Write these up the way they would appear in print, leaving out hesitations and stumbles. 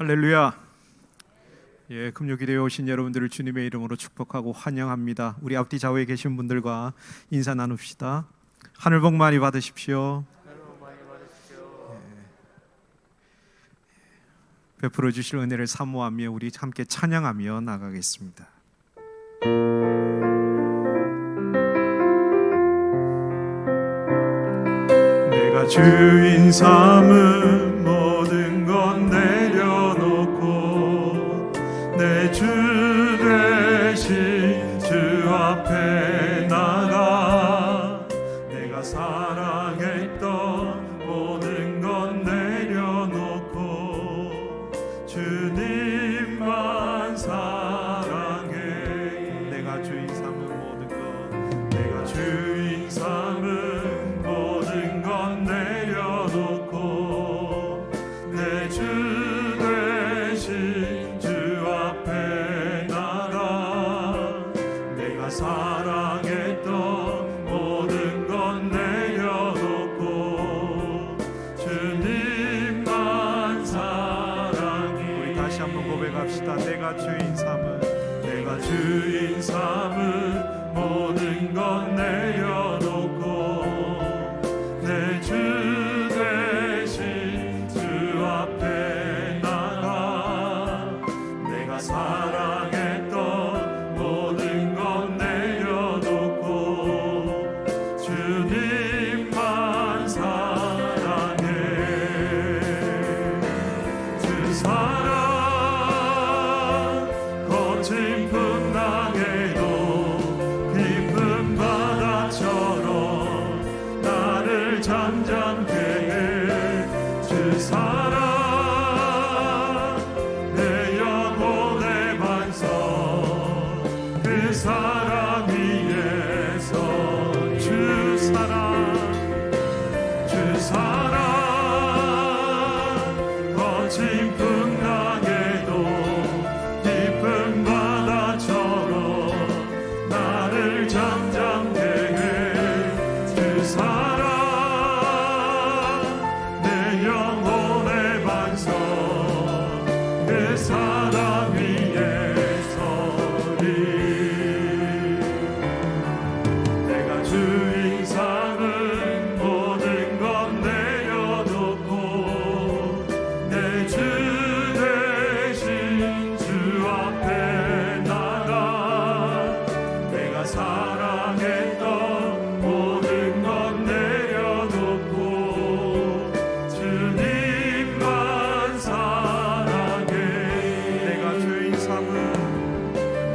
할렐루야. 금요일에 오신 여러분들을 주님의 이름으로 축복하고 환영합니다. 우리 앞뒤 좌우에 계신 분들과 인사 나눕시다. 하늘 복 많이 받으십시오. 베풀어 주실 은혜를 사모하며 우리 함께 찬양하며 나가겠습니다. 내가 주인 삼은 모든 건 내려놓고 내 주 되신 주 앞에 나가 내가 사랑했던 모든 건 내려놓고 주님만 사랑해. 내가 주인 삼은 모든 것 내가 주인 삼은 모든 건 내려놓고 내 주 되신 주 앞에 나가 내가 사랑했던 모든 건 내려놓고 주님만 사랑해. 우리 다시 한번 고백합시다. 내가 주인 삼은 모든 건 내려놓고 내 주 되신 주 앞에 나가 내가 사랑했던 모든 건 내려놓고 주님만 사랑해. 주 사랑 거친 풍랑에도 깊은 바다처럼 나를 잠잠케 해. 주 사랑 내 영혼의 반석 그 사랑 위에서 주 사랑 거친 풍랑에도 깊은 바다처럼 나를 잠잠케 해. 주 사랑 내 영혼의 반석 그 사랑 위에 서리. 내가 주인 삼은 모든 건 내려놓고 내 주 되신 주 앞에 나가 내가 사랑했던 모든 건 내려놓고 주님만 사랑해.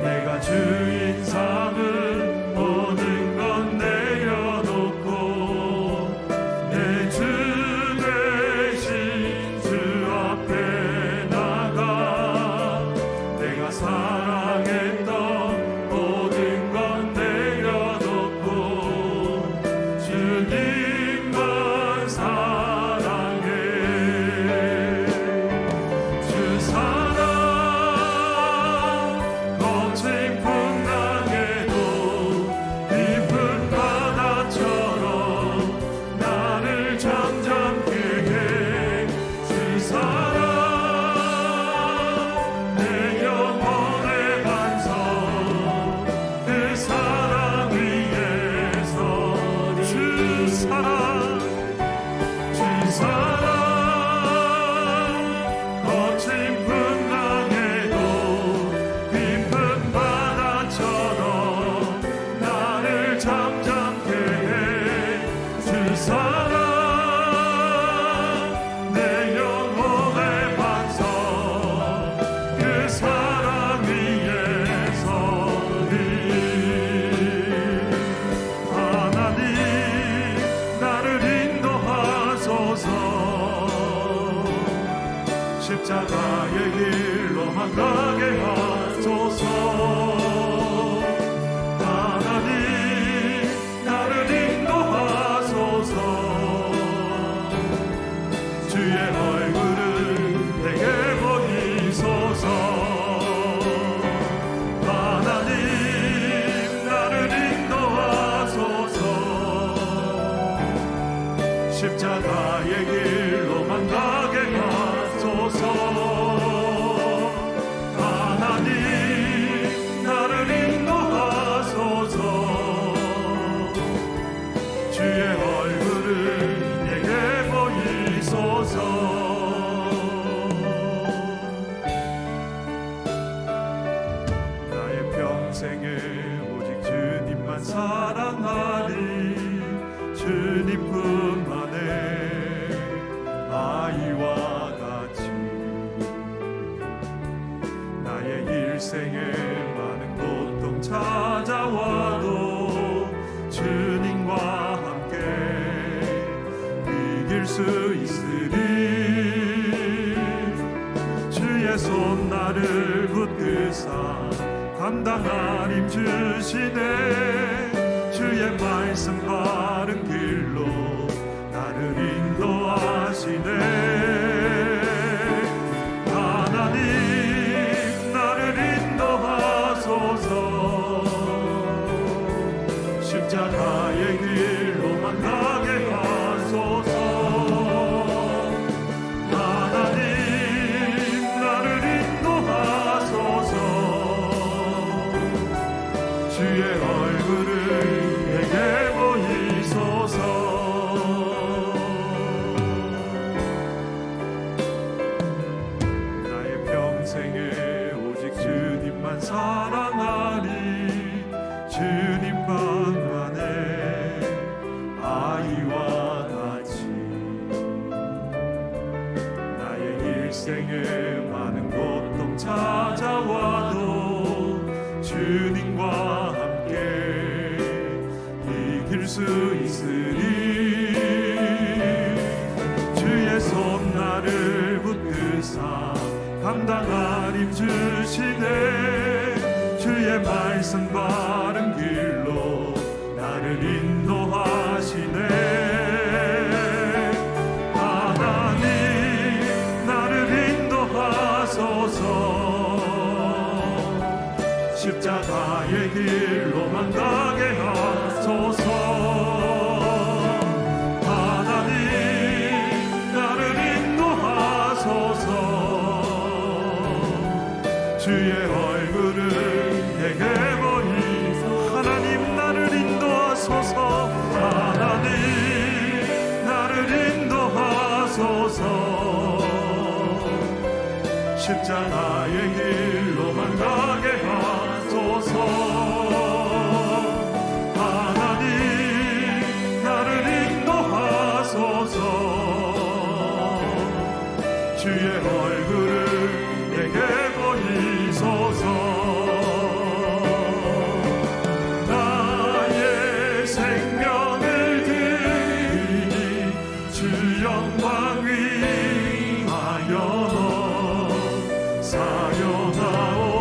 내가 주인 삼은 모든 건 내려놓고 내 주 되신 주 앞에 나가 내가 사랑했던 모든 건 내려놓고 주님만 사랑해. 주 사랑 거친 풍랑에도 깊은 바다처럼 나를 잠잠케 해. 주 사랑 내 영혼의 반석 그 사랑 위에서 주 사랑 거친 풍랑에도 깊은 바다처럼 나를 잠잠케 해. 주 사랑 내 영혼의 반석 그 사랑 위에 서리. 하나님 나를 인도하소서. 주님만 사랑하리 주님뿐만의 아이와 같이 나의 일생에 많은 고통 찾아와도 주님과 함께 이길 수 있으리 주의 손 나를 붙드사 감당한 힘 주시네 주의 말씀 바른 길로 나를 인도하시네 하나님 나를 인도하소서 십자가의 길로만 가게 하소서 하나님 나를 인도하소서 주의 얼굴을 내게 보이소서 나의 평생에 오직 주님만 사랑하리 주님만만의 아이와 같이 나의 일생에 많은 고통 찾아와도 주님과 함께 이길 수 있으리 주의 손 나를 붙드사 감당할 힘 주시네 주의 말씀 바른 길로 나를 인도하시네 하나님 나를 인도하소서 십자가의 길로만 가게 하소서 하나님 나를 인도하소서 주의 얼굴을 내게 보이소서 하나님 나를 인도하소서 하나님 나를 인도하소서 십자가의 길로만 가게 하소서 하나님 나를 인도하소서 주의 얼굴을 내게 보이소서 나의 생명을 드리니 주 영광 위하여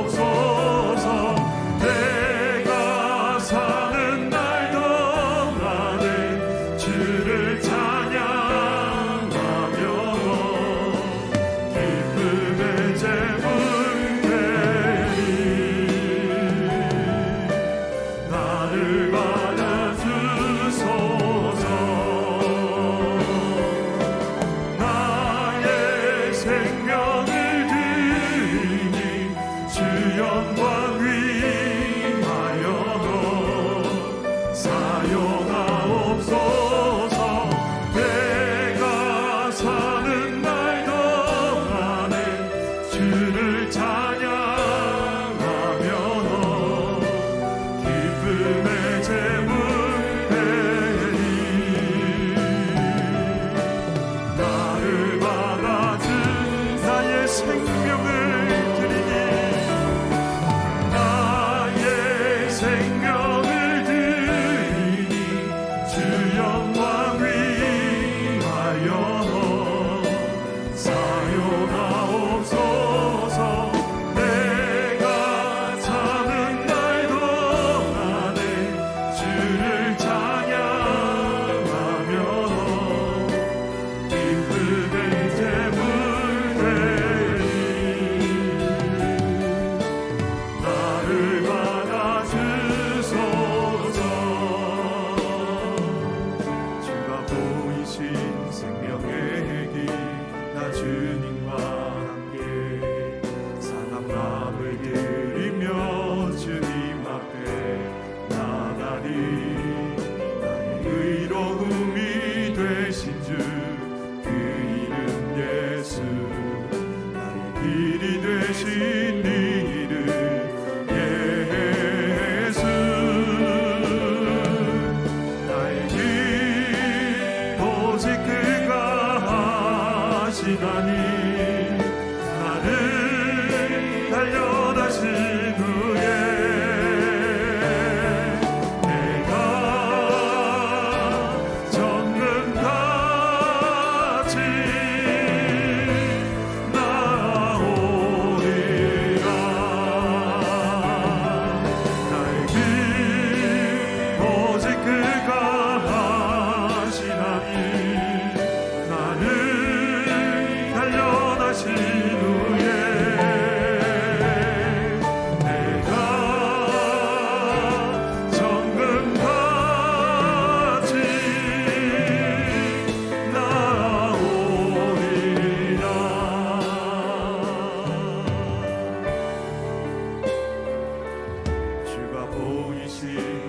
사용하옵소서 내가 사는 날 동안에 주를 찬양하며 기쁨의 제물 드리리 나를 받아주소서 나의 생명을 주 영광 위하여 사용하옵소서 내가 사는 날 동안에 주를 찬양하며 기쁨의 제물 드리리 나를 받아준 나의 생명을 생명을 드리니 주 영광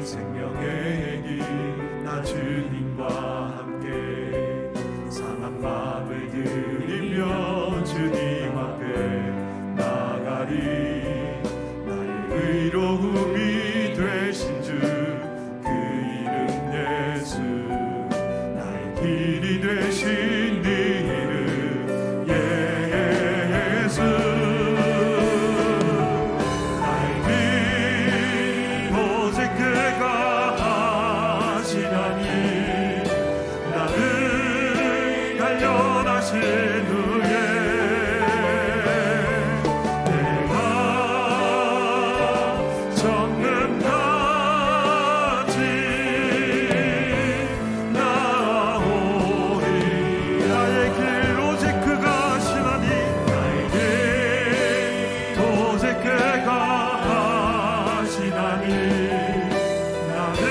생명의 길 나 주님과 함께 상한 마음을 들이며 주님 앞에 나가리 나의 의로움이 되신 주 그 이름 예수 나의 길이 되신 네 이름 예수 나의 길 오직 그가 하시나니 나를 단련하신 후에 내가 정금같이 나오리 나의 길 오직 그가 하시나니 나의 길 오직 그가 하시나니 나를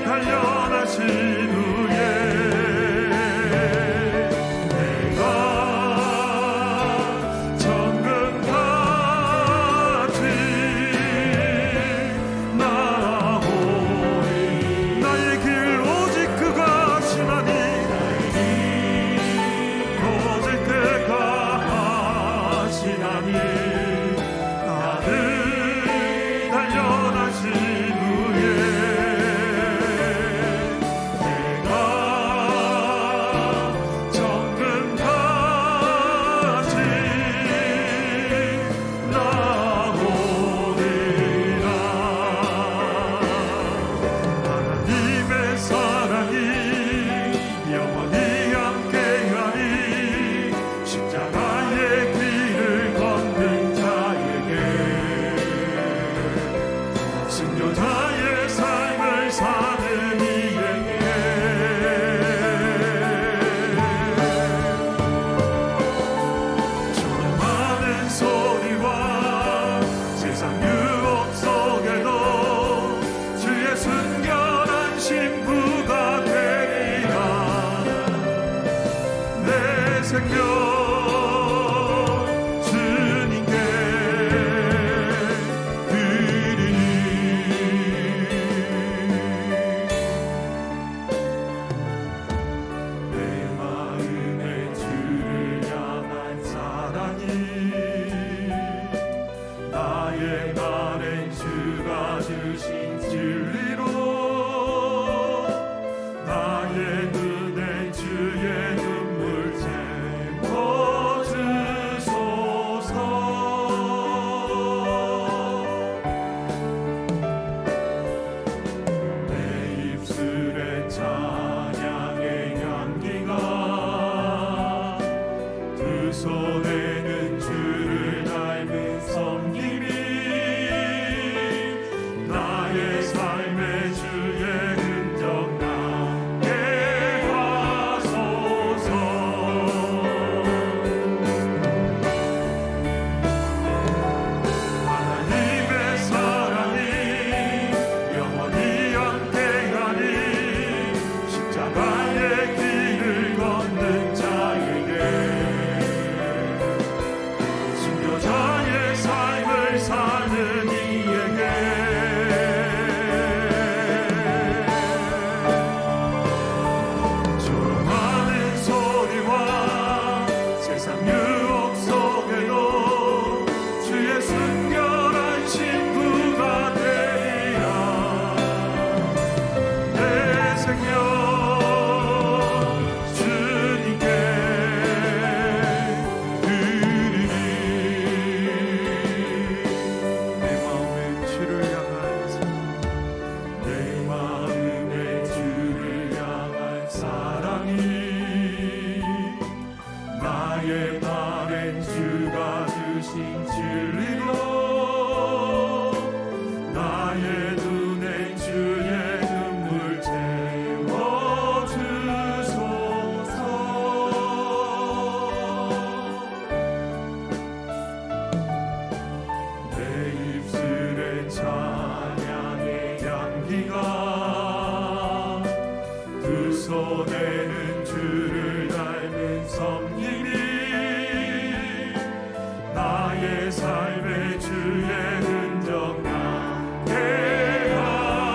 단련하신 후에 내가 정금같이 나오리 나의 길 오직 그가 하시나니 오직 그가 하시나니 나를 단련하신 후에 내가 정금같이 나오리라 하나님의 사랑이 영원히 함께하니 십자가의 길을 걷는 자에게 승려자의 삶을 사는 이에게 수많은 소리와 세상 유혹 속에도 주의 순결한 신부가 되리라 내 생명 주님께 드리니 내 마음에 주를 향한 사랑이 나의 말엔 주가 주신 진리로 나의 눈에 주의 눈물 채워주소서 내 입술에 찬양의 향기가 두 손에는 주를 닮은 섬김이 나의 삶의 주의 흔적 남게 하소서 하나님의 사랑이 영원히 함께하니 십자가의 길을 걷는 자에게 순교자의 삶을 사는 이에게 수많은 소리와 세상 유혹 속에도 주의 순결한 신부가 되리라 내 생명 주님께 드리니 내 마음에 주를 향한 내 마음에 주를 향한 사랑이 나의 말엔 주가 주신 진리로 나의 눈에 주의 눈물 채워주소서 내 입술에 찬양의 향기가 두 손에는 주를 닮은 섬김이 나의 삶의 주의 흔적 남게 하소서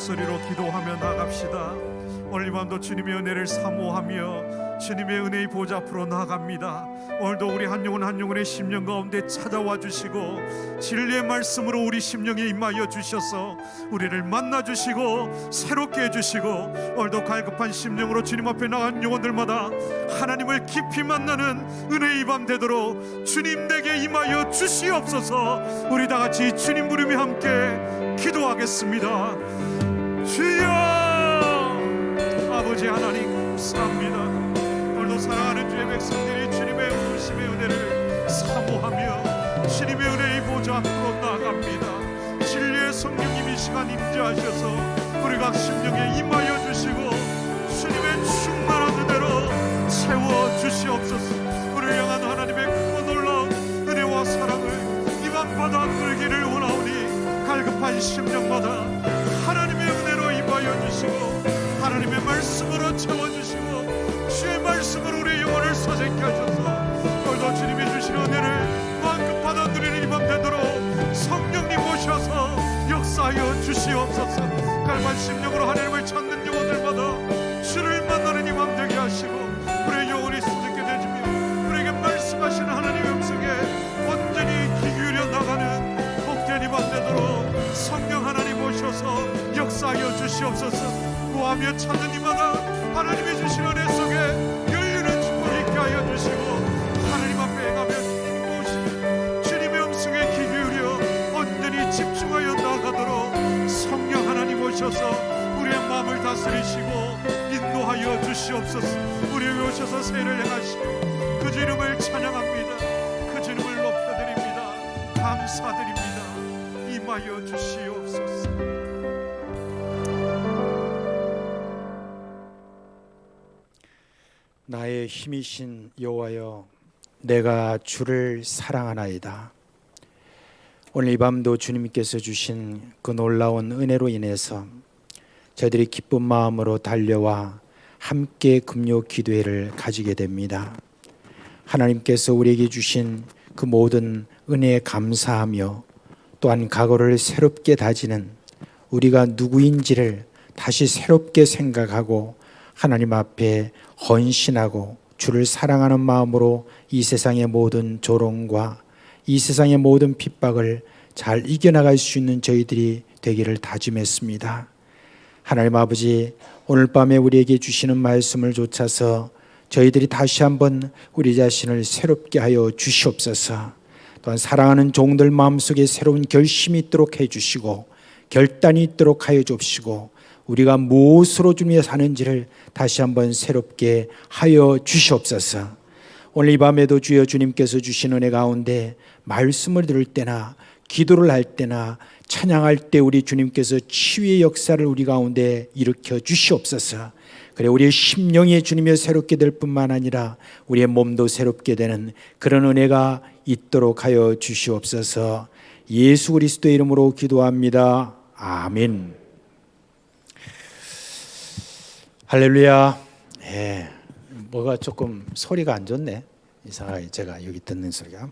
목소리로 기도하며 나갑시다. 오늘 이 밤도 주님의 은혜를 사모하며 주님의 은혜의 보좌 앞으로 나아갑니다. 오늘도 우리 한 영혼 한 영혼의 심령 가운데 찾아와 주시고 진리의 말씀으로 우리 심령에 임하여 주셔서 우리를 만나 주시고 새롭게 해주시고, 오늘도 갈급한 심령으로 주님 앞에 나간 영혼들마다 하나님을 깊이 만나는 은혜의 밤 되도록 주님 내게 임하여 주시옵소서. 우리 다 같이 주님 부르며 함께 기도하겠습니다. 주여, 아버지 하나님 감사합니다. 오늘도 사랑하는 주의 백성들이 주님의 부르심의 은혜를 사모하며 주님의 은혜의 보좌 앞으로 나아갑니다. 진리의 성령님 이 시간 임재하셔서 우리 각 심령에 임하여 주시고 주님의 충만한 은혜로 채워 주시옵소서. 우리를 향한 하나님의 크고 놀라운 은혜와 사랑을 이밤 받아 누리기를 원하오니 갈급한 심령마다 하나님의 은혜로 임하여 주시고 하나님의 말씀으로 채워주시고 주의 말씀으로 우리의 영혼을 소생케 하셔서 오늘도 주님이 주신 은혜를 마음껏 받아 누리는 이밤 되도록 성령님 모셔서 역사하여 주시옵소서. 갈만 심령으로 하나님을 찾는 영혼들마다 주를 만나는 이밤 되게 하시고 우리의 영혼이 소생케 되시며 우리에게 말씀하시는 하나님의 음성에 온전히 귀 기울여 나가는 복된 이밤 되도록 성령 하나님 모셔서 역사하여 주시옵소서. 구하며 찾는 이마다 하나님이 주신 은혜 속에 열리는 축복 있게 하여 주시고 하나님 앞에 가며 모시는 주님의 음성에 귀 기울여 온전히 집중하여 나가도록 성령 하나님 오셔서 우리의 마음을 다스리시고 인도하여 주시옵소서. 우리에게 오셔서 세를 행하시고 그 이름을 찬양합니다. 그 이름을 높여드립니다. 감사드립니다. 임하여 주시옵소서. 나의 힘이신 여호와여, 내가 주를 사랑하나이다. 오늘 이 밤도 주님께서 주신 그 놀라운 은혜로 인해서 저희들이 기쁜 마음으로 달려와 함께 금요 기도회를 가지게 됩니다. 하나님께서 우리에게 주신 그 모든 은혜에 감사하며 또한 각오를 새롭게 다지는 우리가 누구인지를 다시 새롭게 생각하고 하나님 앞에 헌신하고 주를 사랑하는 마음으로 이 세상의 모든 조롱과 이 세상의 모든 핍박을 잘 이겨나갈 수 있는 저희들이 되기를 다짐했습니다. 하나님 아버지, 오늘 밤에 우리에게 주시는 말씀을 좇아서 저희들이 다시 한번 우리 자신을 새롭게 하여 주시옵소서. 또한 사랑하는 종들 마음속에 새로운 결심이 있도록 해주시고 결단이 있도록 하여 주시고 우리가 무엇으로 주님에 사는지를 다시 한번 새롭게 하여 주시옵소서. 오늘 이 밤에도 주여 주님께서 주신 은혜 가운데 말씀을 들을 때나 기도를 할 때나 찬양할 때 우리 주님께서 치유의 역사를 우리 가운데 일으켜 주시옵소서. 그래 우리의 심령이 주님의 새롭게 될 뿐만 아니라 우리의 몸도 새롭게 되는 그런 은혜가 있도록 하여 주시옵소서. 예수 그리스도의 이름으로 기도합니다. 아멘. 할렐루야. 뭐가 조금 소리가 안 좋네. 이상하게 제가 여기 듣는 소리가.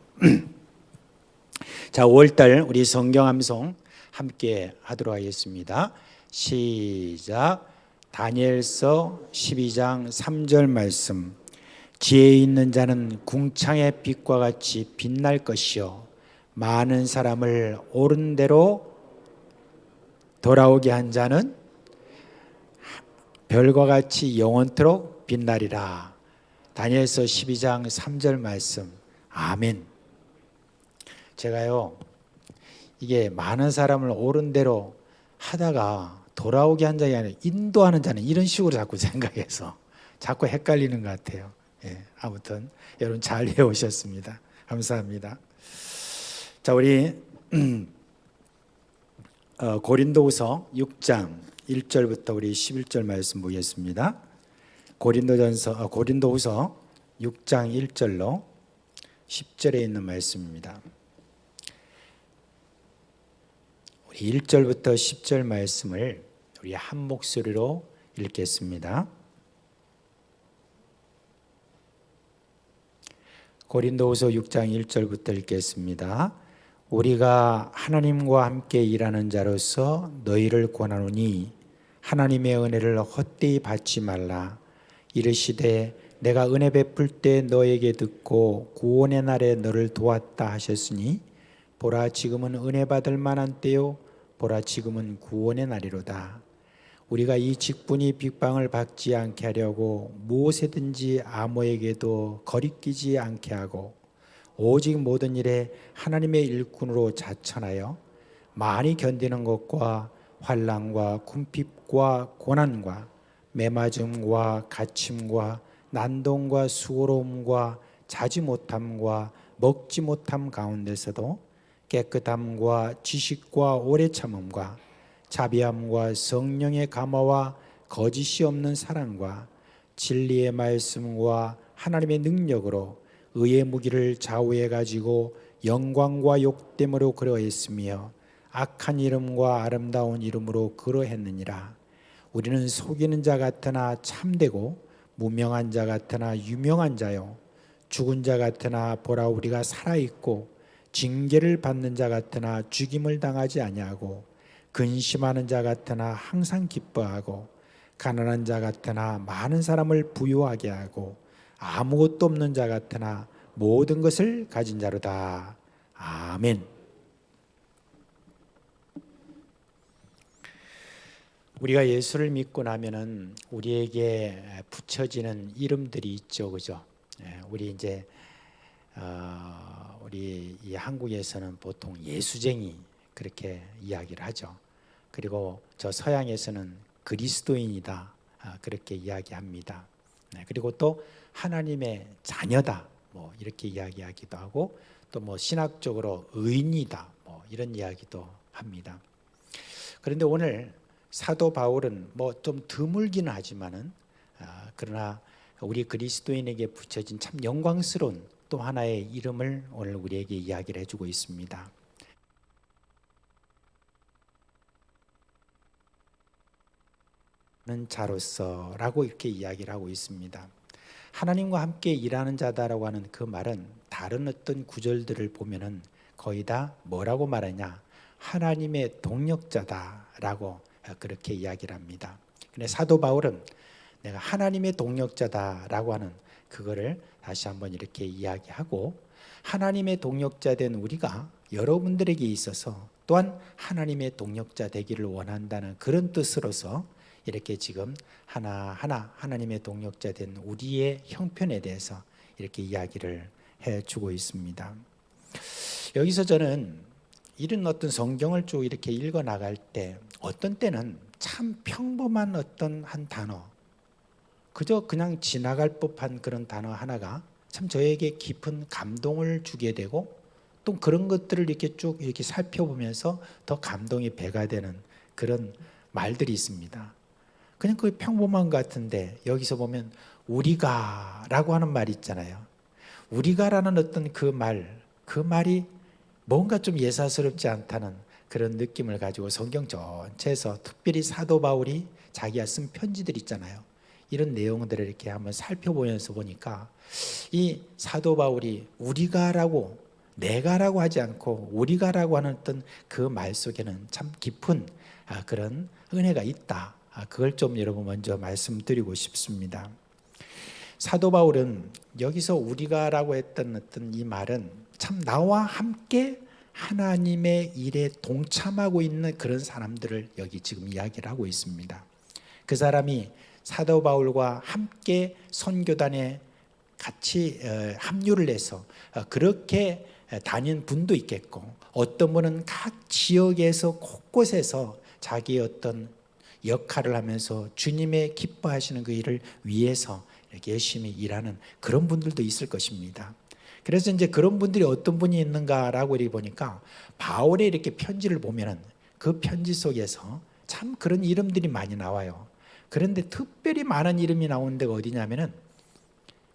자, 5월달 우리 성경 암송 함께 하도록 하겠습니다. 시작. 다니엘서 12장 3절 말씀. 지혜 있는 자는 궁창의 빛과 같이 빛날 것이요 많은 사람을 옳은 대로 돌아오게 한 자는 별과 같이 영원토록 빛나리라. 다니엘서 12장 3절 말씀. 아멘. 제가요 이게 많은 사람을 옳은 대로 하다가 돌아오게 한 자가 아니라 인도하는 자는 이런 식으로 자꾸 생각해서 자꾸 헷갈리는 것 같아요. 아무튼 여러분 잘 해오셨습니다. 감사합니다. 자, 우리 고린도후서 6장 1절부터 우리 11절 말씀 보겠습니다. 고린도후서 6장 1절로 10절에 있는 말씀입니다. 우리 1절부터 10절 말씀을 우리 한 목소리로 읽겠습니다. 고린도후서 6장 1절부터 읽겠습니다. 우리가 하나님과 함께 일하는 자로서 너희를 권하노니 하나님의 은혜를 헛되이 받지 말라. 이르시되 내가 은혜 베풀 때 너에게 듣고 구원의 날에 너를 도왔다 하셨으니 보라 지금은 은혜 받을 만한 때요 보라 지금은 구원의 날이로다. 우리가 이 직분이 빅방을 받지 않게 하려고 무엇이든지 아무에게도 거리끼지 않게 하고 오직 모든 일에 하나님의 일꾼으로 자천하여 많이 견디는 것과 환난과 궁핍과 고난과 매맞음과 갇힘과 난동과 수고로움과 자지 못함과 먹지 못함 가운데서도 깨끗함과 지식과 오래 참음과 자비함과 성령의 감화와 거짓이 없는 사랑과 진리의 말씀과 하나님의 능력으로 의의 무기를 좌우해 가지고 영광과 욕됨으로 그러했으며 악한 이름과 아름다운 이름으로 그러했느니라. 우리는 속이는 자 같으나 참되고 무명한 자 같으나 유명한 자요 죽은 자 같으나 보라 우리가 살아있고 징계를 받는 자 같으나 죽임을 당하지 아니하고 근심하는 자 같으나 항상 기뻐하고 가난한 자 같으나 많은 사람을 부유하게 하고 아무것도 없는 자 같으나 모든 것을 가진 자로다. 아멘. 우리가 예수를 믿고 나면은 우리에게 붙여지는 이름들이 있죠, 그죠? 우리 이제 우리 이 한국에서는 보통 예수쟁이 그렇게 이야기를 하죠. 그리고 저 서양에서는 그리스도인이다 그렇게 이야기합니다. 그리고 또 하나님의 자녀다 뭐 이렇게 이야기하기도 하고 또 뭐 신학적으로 의인이다 뭐 이런 이야기도 합니다. 그런데 오늘 사도 바울은 뭐 좀 드물기는 하지만은 그러나 우리 그리스도인에게 붙여진 참 영광스러운 또 하나의 이름을 오늘 우리에게 이야기를 해주고 있습니다. 는 자로서라고 이렇게 이야기를 하고 있습니다. 하나님과 함께 일하는 자다라고 하는 그 말은 다른 어떤 구절들을 보면은 거의 다 뭐라고 말하냐? 하나님의 동력자다라고 그렇게 이야기를 합니다. 근데 사도 바울은 내가 하나님의 동력자다라고 하는 그거를 다시 한번 이렇게 이야기하고 하나님의 동력자 된 우리가 여러분들에게 있어서 또한 하나님의 동력자 되기를 원한다는 그런 뜻으로서 이렇게 지금 하나하나 하나님의 동력자 된 우리의 형편에 대해서 이렇게 이야기를 해주고 있습니다. 여기서 저는 이런 어떤 성경을 쭉 이렇게 읽어 나갈 때 어떤 때는 참 평범한 어떤 한 단어 그저 그냥 지나갈 법한 그런 단어 하나가 참 저에게 깊은 감동을 주게 되고 또 그런 것들을 이렇게 쭉 이렇게 살펴보면서 더 감동이 배가 되는 그런 말들이 있습니다. 그냥 그 평범한 것 같은데 여기서 보면 우리가라고 하는 말이 있잖아요. 우리가라는 어떤 그 말이 뭔가 좀 예사스럽지 않다는 그런 느낌을 가지고 성경 전체에서 특별히 사도 바울이 자기가 쓴 편지들 있잖아요. 이런 내용들을 이렇게 한번 살펴보면서 보니까 이 사도 바울이 우리가라고 내가라고 하지 않고 우리가라고 하는 어떤 그 말 속에는 참 깊은 그런 은혜가 있다. 그걸 좀 여러분 먼저 말씀드리고 싶습니다. 사도 바울은 여기서 우리가라고 했던 어떤 이 말은 참 나와 함께 하나님의 일에 동참하고 있는 그런 사람들을 여기 지금 이야기를 하고 있습니다. 그 사람이 사도 바울과 함께 선교단에 같이 합류를 해서 그렇게 다닌 분도 있겠고 어떤 분은 각 지역에서 곳곳에서 자기의 어떤 역할을 하면서 주님의 기뻐하시는 그 일을 위해서 이렇게 열심히 일하는 그런 분들도 있을 것입니다. 그래서 이제 그런 분들이 어떤 분이 있는가라고 이렇게 보니까 바울의 이렇게 편지를 보면은 그 편지 속에서 참 그런 이름들이 많이 나와요. 그런데 특별히 많은 이름이 나오는 데가 어디냐면은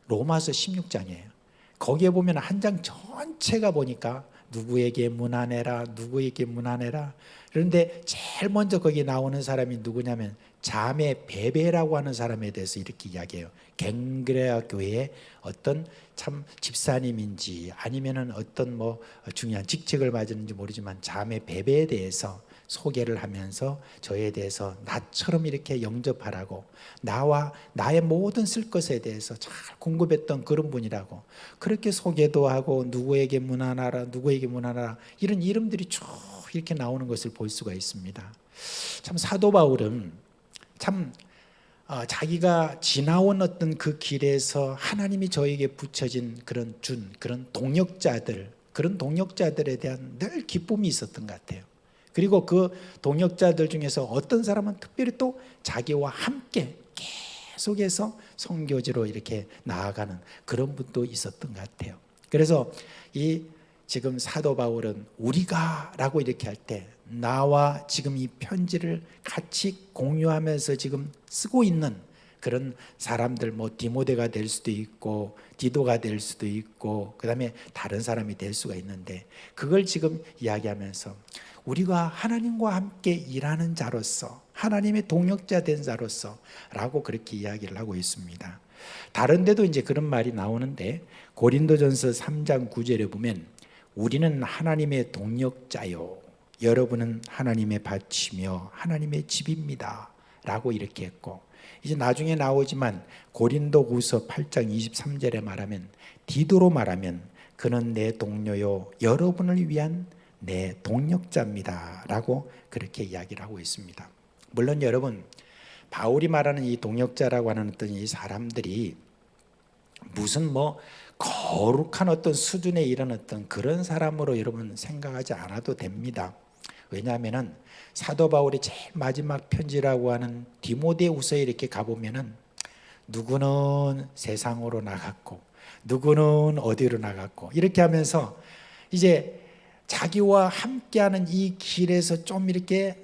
로마서 16장이에요. 거기에 보면 한 장 전체가 보니까 누구에게 문안해라 누구에게 문안해라. 그런데 제일 먼저 거기 나오는 사람이 누구냐면 자매 베베라고 하는 사람에 대해서 이렇게 이야기해요. 갱그레아 교회의 어떤 참 집사님인지 아니면은 어떤 뭐 중요한 직책을 맡았는지 모르지만 자매 베베에 대해서 소개를 하면서 저에 대해서 나처럼 이렇게 영접하라고, 나와 나의 모든 쓸 것에 대해서 잘 궁금했던 그런 분이라고 그렇게 소개도 하고, 누구에게 문안하라, 누구에게 문안하라, 이런 이름들이 쭉 이렇게 나오는 것을 볼 수가 있습니다. 참 사도 바울은 참 자기가 지나온 어떤 그 길에서 하나님이 저에게 붙여진 그런 동역자들, 그런 동역자들에 대한 늘 기쁨이 있었던 것 같아요. 그리고 그 동역자들 중에서 어떤 사람은 특별히 또 자기와 함께 계속해서 선교지로 이렇게 나아가는 그런 분도 있었던 것 같아요. 그래서 이 지금 사도 바울은 우리가라고 이렇게 할 때, 나와 지금 이 편지를 같이 공유하면서 지금 쓰고 있는 그런 사람들, 뭐 디모데가 될 수도 있고 디도가 될 수도 있고 그다음에 다른 사람이 될 수가 있는데, 그걸 지금 이야기하면서 우리가 하나님과 함께 일하는 자로서, 하나님의 동역자 된 자로서 라고 그렇게 이야기를 하고 있습니다. 다른 데도 이제 그런 말이 나오는데, 고린도전서 3장 9절에 보면 우리는 하나님의 동역자요, 여러분은 하나님의 밭이며 하나님의 집입니다 라고 이렇게 했고, 이제 나중에 나오지만 고린도후서 8장 23절에 말하면, 디도로 말하면 그는 내 동료요 여러분을 위한 내 동역자입니다 라고 그렇게 이야기를 하고 있습니다. 물론 여러분, 바울이 말하는 이 동역자라고 하는 어떤 이 사람들이 무슨 뭐 거룩한 어떤 수준에 이른 어떤 그런 사람으로 여러분 생각하지 않아도 됩니다. 왜냐하면 사도 바울이 제일 마지막 편지라고 하는 디모데후서에 이렇게 가보면은 누구는 세상으로 나갔고 누구는 어디로 나갔고 이렇게 하면서 이제 자기와 함께하는 이 길에서 좀 이렇게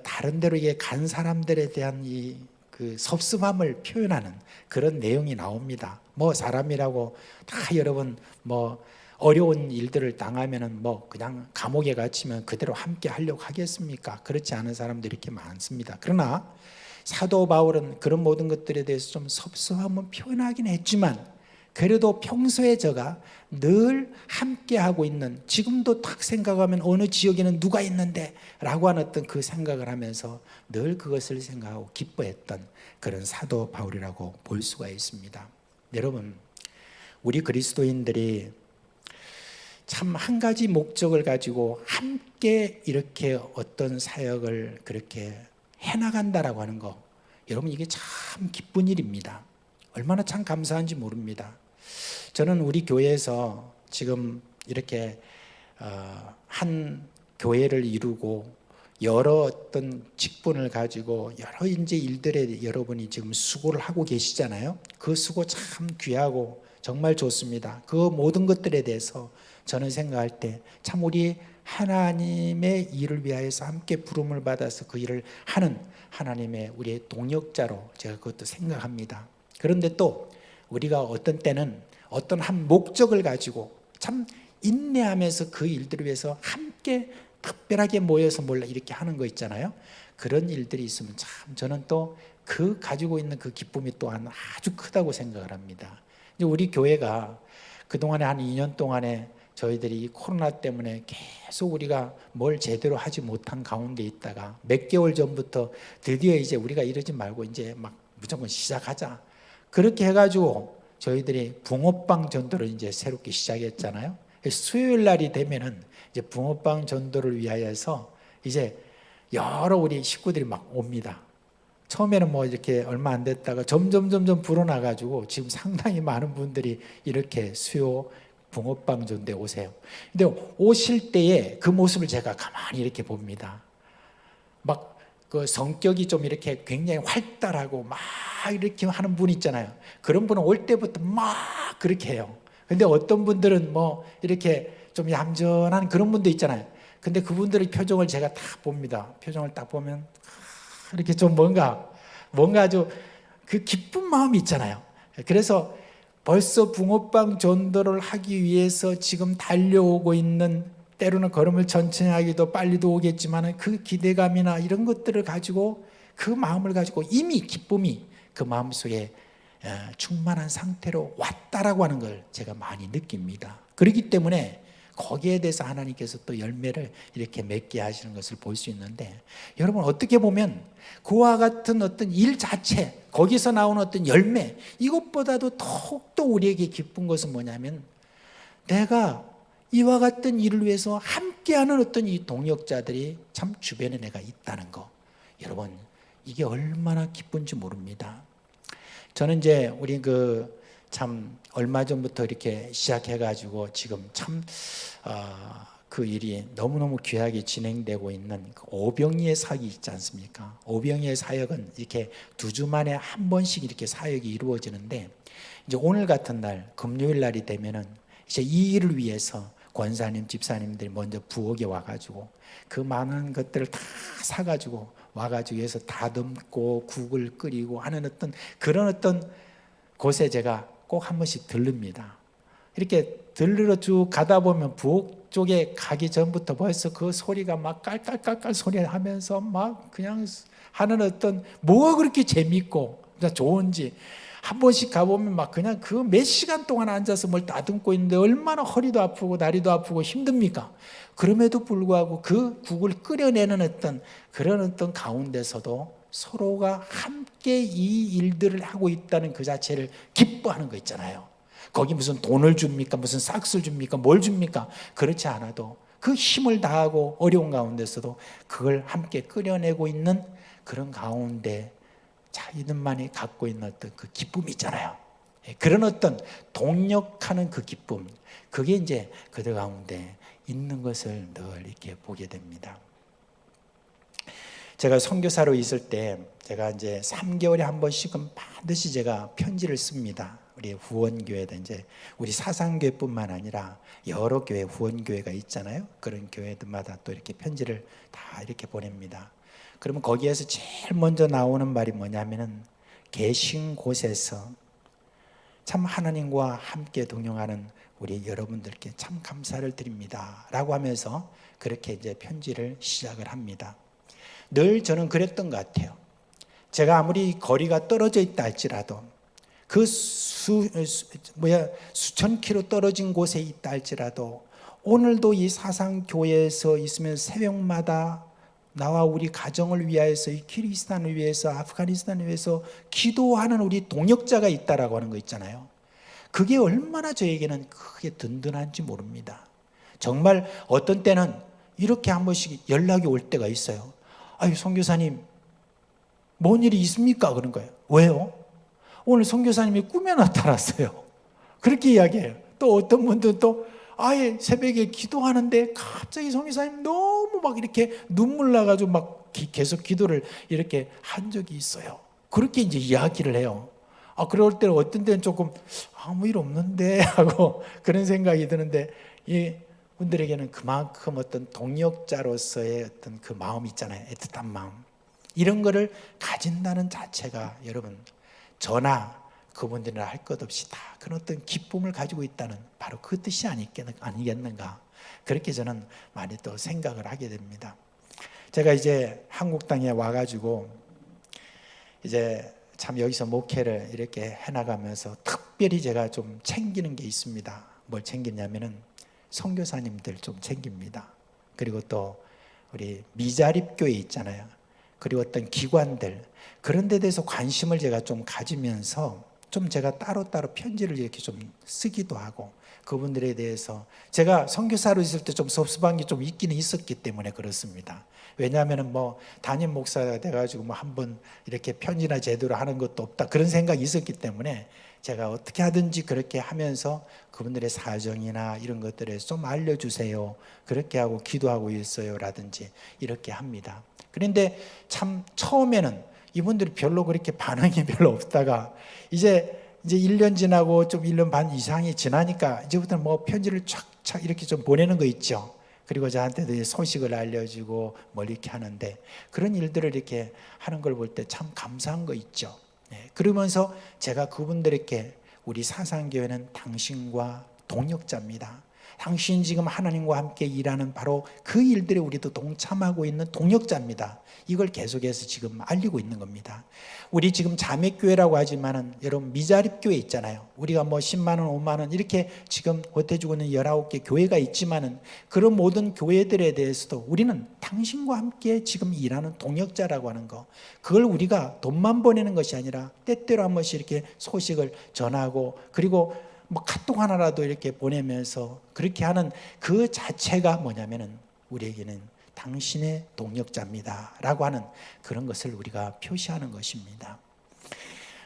다른 데로 이게 간 사람들에 대한 이 그 섭섭함을 표현하는 그런 내용이 나옵니다. 뭐 사람이라고 다 여러분 뭐 어려운 일들을 당하면은 뭐 그냥 감옥에 갇히면 그대로 함께 하려고 하겠습니까? 그렇지 않은 사람들이 이렇게 많습니다. 그러나 사도 바울은 그런 모든 것들에 대해서 좀 섭섭함은 표현하긴 했지만, 그래도 평소에 저가 늘 함께하고 있는, 지금도 딱 생각하면 어느 지역에는 누가 있는데 라고 하는 어떤 그 생각을 하면서 늘 그것을 생각하고 기뻐했던 그런 사도 바울이라고 볼 수가 있습니다. 여러분, 우리 그리스도인들이 참 한 가지 목적을 가지고 함께 이렇게 어떤 사역을 그렇게 해나간다라고 하는 거, 여러분 이게 참 기쁜 일입니다. 얼마나 참 감사한지 모릅니다. 저는 우리 교회에서 지금 이렇게 한 교회를 이루고 여러 어떤 직분을 가지고 여러 이제 일들에 여러분이 지금 수고를 하고 계시잖아요. 그 수고 참 귀하고 정말 좋습니다. 그 모든 것들에 대해서 저는 생각할 때 참 우리 하나님의 일을 위하여서 함께 부름을 받아서 그 일을 하는 하나님의 우리의 동역자로 제가 그것도 생각합니다. 그런데 또 우리가 어떤 때는 어떤 한 목적을 가지고 참 인내하면서 그 일들을 위해서 함께 특별하게 모여서 몰라 이렇게 하는 거 있잖아요. 그런 일들이 있으면 참 저는 또 그 가지고 있는 그 기쁨이 또한 아주 크다고 생각을 합니다. 이제 우리 교회가 그동안에 한 2년 동안에 저희들이 이 코로나 때문에 계속 우리가 뭘 제대로 하지 못한 가운데 있다가 몇 개월 전부터 드디어 이제 우리가 이러지 말고 이제 막 무조건 시작하자, 그렇게 해가지고 저희들이 붕어빵 전도를 이제 새롭게 시작했잖아요. 수요일 날이 되면은 이제 붕어빵 전도를 위하여서 이제 여러 우리 식구들이 막 옵니다. 처음에는 뭐 이렇게 얼마 안 됐다가 점점 불어나가지고 지금 상당히 많은 분들이 이렇게 수요 붕어빵 전도에 오세요. 근데 오실 때에 그 모습을 제가 가만히 이렇게 봅니다. 막 그 성격이 좀 이렇게 굉장히 활달하고 막 이렇게 하는 분 있잖아요. 그런 분은 올 때부터 막 그렇게 해요. 근데 어떤 분들은 뭐 이렇게 좀 얌전한 그런 분도 있잖아요. 근데 그분들의 표정을 제가 딱 봅니다. 표정을 딱 보면 이렇게 좀 뭔가 아주 그 기쁜 마음이 있잖아요. 그래서 벌써 붕어빵 전도를 하기 위해서 지금 달려오고 있는, 때로는 걸음을 천천히 하기도 빨리도 오겠지만 그 기대감이나 이런 것들을 가지고 그 마음을 가지고 이미 기쁨이 그 마음속에 충만한 상태로 왔다라고 하는 걸 제가 많이 느낍니다. 그렇기 때문에 거기에 대해서 하나님께서 또 열매를 이렇게 맺게 하시는 것을 볼 수 있는데, 여러분 어떻게 보면 그와 같은 어떤 일 자체, 거기서 나오는 어떤 열매, 이것보다도 더욱더 우리에게 기쁜 것은 뭐냐면, 내가 이와 같은 일을 위해서 함께하는 어떤 이 동역자들이 참 주변에 내가 있다는 거, 여러분 이게 얼마나 기쁜지 모릅니다. 저는 이제 우리 참 얼마 전부터 이렇게 시작해가지고 지금 참 그 일이 너무너무 귀하게 진행되고 있는 그 오병이의 사역이 있지 않습니까? 오병이의 사역은 이렇게 2주 만에 한 번씩 이렇게 사역이 이루어지는데, 이제 오늘 같은 날 금요일 날이 되면은 이제 이 일을 위해서 권사님, 집사님들이 먼저 부엌에 와가지고 그 많은 것들을 다 사가지고 와가지고 해서 다듬고 국을 끓이고 하는 어떤 그런 어떤 곳에 제가 꼭 한 번씩 들릅니다. 이렇게 들르러 쭉 가다 보면 부엌 쪽에 가기 전부터 벌써 그 소리가 막 깔깔깔깔 소리 하면서 막 그냥 하는 어떤 뭐가 그렇게 재밌고 좋은지, 한 번씩 가보면 막 그냥 그 몇 시간 동안 앉아서 뭘 다듬고 있는데 얼마나 허리도 아프고 다리도 아프고 힘듭니까? 그럼에도 불구하고 그 국을 끓여내는 어떤 그런 어떤 가운데서도 서로가 함께 이 일들을 하고 있다는 그 자체를 기뻐하는 거 있잖아요. 거기 무슨 돈을 줍니까? 무슨 싹스를 줍니까? 뭘 줍니까? 그렇지 않아도 그 힘을 다하고 어려운 가운데서도 그걸 함께 끓여내고 있는 그런 가운데 자기들만이 갖고 있는 어떤 그 기쁨이 있잖아요. 그런 어떤 동력하는 그 기쁨, 그게 이제 그들 가운데 있는 것을 늘 이렇게 보게 됩니다. 제가 선교사로 있을 때 제가 이제 3개월에 한 번씩은 반드시 제가 편지를 씁니다. 우리 후원교회도 이제 우리 사상교회뿐만 아니라 여러 교회 후원교회가 있잖아요. 그런 교회들마다 또 이렇게 편지를 다 이렇게 보냅니다. 그러면 거기에서 제일 먼저 나오는 말이 뭐냐면은, 계신 곳에서 참 하나님과 함께 동행하는 우리 여러분들께 참 감사를 드립니다 라고 하면서 그렇게 이제 편지를 시작을 합니다. 늘 저는 그랬던 것 같아요. 제가 아무리 거리가 떨어져 있다 할지라도 그 수천 킬로 떨어진 곳에 있다 할지라도 오늘도 이 사상교회에서 있으면 새벽마다 나와 우리 가정을 위하여서, 이 키르기스탄을 위해서, 아프가니스탄을 위해서 기도하는 우리 동역자가 있다라고 하는 거 있잖아요. 그게 얼마나 저에게는 크게 든든한지 모릅니다. 정말 어떤 때는 이렇게 한 번씩 연락이 올 때가 있어요. 아유, 선교사님 뭔 일이 있습니까? 그런 거예요. 왜요? 오늘 선교사님이 꿈에 나타났어요. 그렇게 이야기해요. 또 어떤 분들은 또 아예 새벽에 기도하는데 갑자기 선교사님 너무 막 이렇게 눈물 나가지고 막 계속 기도를 이렇게 한 적이 있어요. 그렇게 이제 이야기를 해요. 그럴 때는 어떤 때는 조금 아무 일 없는데 하고 그런 생각이 드는데, 이 분들에게는 그만큼 어떤 동역자로서의 어떤 그 마음 있잖아요. 애틋한 마음. 이런 거를 가진다는 자체가 여러분, 저나 그분들이나 할 것 없이 다 그런 어떤 기쁨을 가지고 있다는 바로 그 뜻이 아니겠는가. 그렇게 저는 많이 또 생각을 하게 됩니다. 제가 이제 한국 땅에 와가지고 이제 참 여기서 목회를 이렇게 해나가면서 특별히 제가 좀 챙기는 게 있습니다. 뭘 챙기냐면은 선교사님들 좀 챙깁니다. 그리고 또 우리 미자립교회 있잖아요. 그리고 어떤 기관들, 그런 데 대해서 관심을 제가 좀 가지면서 좀 제가 따로따로 편지를 이렇게 좀 쓰기도 하고, 그분들에 대해서 제가 선교사로 있을 때 좀 섭섭한 게 좀 있기는 있었기 때문에 그렇습니다. 왜냐하면 뭐 담임 목사가 돼가지고 뭐 한번 이렇게 편지나 제대로 하는 것도 없다, 그런 생각이 있었기 때문에 제가 어떻게 하든지 그렇게 하면서 그분들의 사정이나 이런 것들에 좀 알려주세요, 그렇게 하고 기도하고 있어요 라든지 이렇게 합니다. 그런데 참 처음에는 이분들이 별로 그렇게 반응이 별로 없다가 이제 1년 지나고 좀 1년 반 이상이 지나니까 이제부터는 뭐 편지를 촥촥 이렇게 좀 보내는 거 있죠. 그리고 저한테도 소식을 알려주고 뭘 이렇게 하는데, 그런 일들을 이렇게 하는 걸 볼 때 참 감사한 거 있죠. 그러면서 제가 그분들에게 우리 사상교회는 당신과 동역자입니다. 당신 지금 하나님과 함께 일하는 바로 그 일들에 우리도 동참하고 있는 동역자입니다. 이걸 계속해서 지금 알리고 있는 겁니다. 우리 지금 자매교회라고 하지만은 여러분 미자립교회 있잖아요. 우리가 뭐 10만 원, 5만 원 이렇게 지금 보태주고 있는 19개 교회가 있지만은 그런 모든 교회들에 대해서도 우리는 당신과 함께 지금 일하는 동역자라고 하는 거, 그걸 우리가 돈만 보내는 것이 아니라 때때로 한 번씩 이렇게 소식을 전하고 그리고 뭐 카톡 하나라도 이렇게 보내면서 그렇게 하는 그 자체가 뭐냐면은 우리에게는 당신의 동역자입니다 라고 하는 그런 것을 우리가 표시하는 것입니다.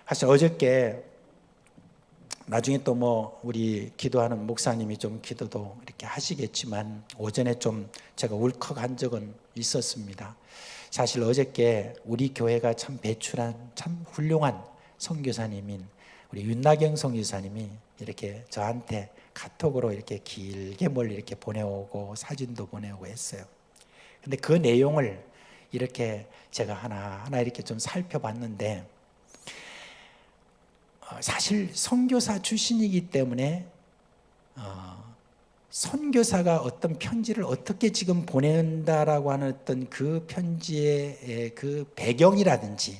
사실 어저께 나중에 또 뭐 우리 기도하는 목사님이 좀 기도도 이렇게 하시겠지만 오전에 좀 제가 울컥한 적은 있었습니다. 사실 어저께 우리 교회가 참 배출한 참 훌륭한 선교사님인 우리 윤나경 선교사님이 이렇게 저한테 카톡으로 이렇게 길게 뭘 이렇게 보내오고 사진도 보내오고 했어요. 근데 그 내용을 이렇게 제가 하나하나 이렇게 좀 살펴봤는데 사실 선교사 출신이기 때문에 선교사가 어떤 편지를 어떻게 지금 보낸다라고 하는 어떤 그 편지의 그 배경이라든지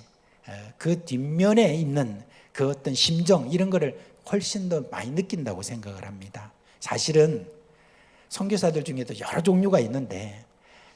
그 뒷면에 있는 그 어떤 심정 이런 거를 훨씬 더 많이 느낀다고 생각을 합니다. 사실은 선교사들 중에도 여러 종류가 있는데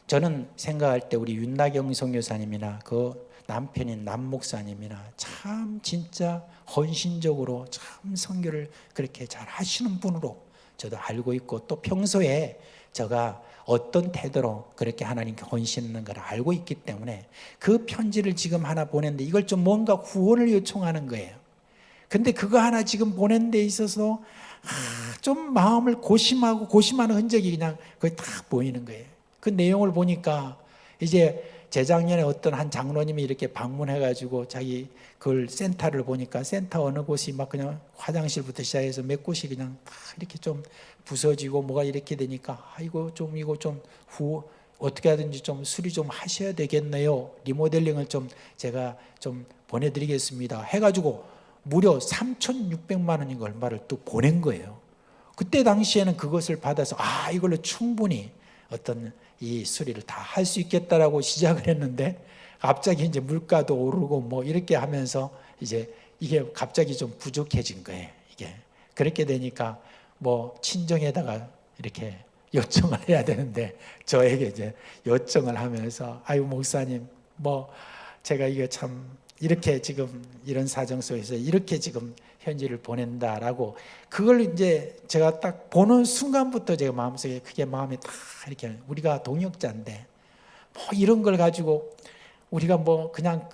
저는 생각할 때 우리 윤나경 선교사님이나 그 남편인 남 목사님이나 참 진짜 헌신적으로 참 선교를 그렇게 잘 하시는 분으로 저도 알고 있고 또 평소에 제가 어떤 태도로 그렇게 하나님께 헌신하는 걸 알고 있기 때문에 그 편지를 지금 하나 보냈는데 이걸 좀 뭔가 후원을 요청하는 거예요. 근데 그거 하나 지금 보낸 데 있어서 좀 마음을 고심하는 흔적이 그냥 거의 딱 보이는 거예요. 그 내용을 보니까 이제 재작년에 어떤 한 장로님이 이렇게 방문해가지고 자기 그걸 센터를 보니까 센터 어느 곳이 막 그냥 화장실부터 시작해서 몇 곳이 그냥 다 이렇게 좀 부서지고 뭐가 이렇게 되니까 이거 좀 어떻게 하든지 좀 수리 좀 하셔야 되겠네요. 리모델링을 좀 제가 좀 보내드리겠습니다. 해가지고 무려 3,600만 원인가 얼마를 또 보낸 거예요. 그때 당시에는 그것을 받아서 이걸로 충분히 어떤 이 수리를 다 할 수 있겠다라고 시작을 했는데 갑자기 이제 물가도 오르고 뭐 이렇게 하면서 이제 이게 갑자기 좀 부족해진 거예요. 이게 그렇게 되니까 뭐 친정에다가 이렇게 요청을 해야 되는데 저에게 이제 요청을 하면서 목사님 뭐 제가 이게 참 이렇게 지금 이런 사정 속에서 이렇게 지금 편지를 보낸다라고 그걸 이제 제가 딱 보는 순간부터 제가 마음속에 그게 마음에 딱 이렇게 우리가 동역자인데 뭐 이런 걸 가지고 우리가 뭐 그냥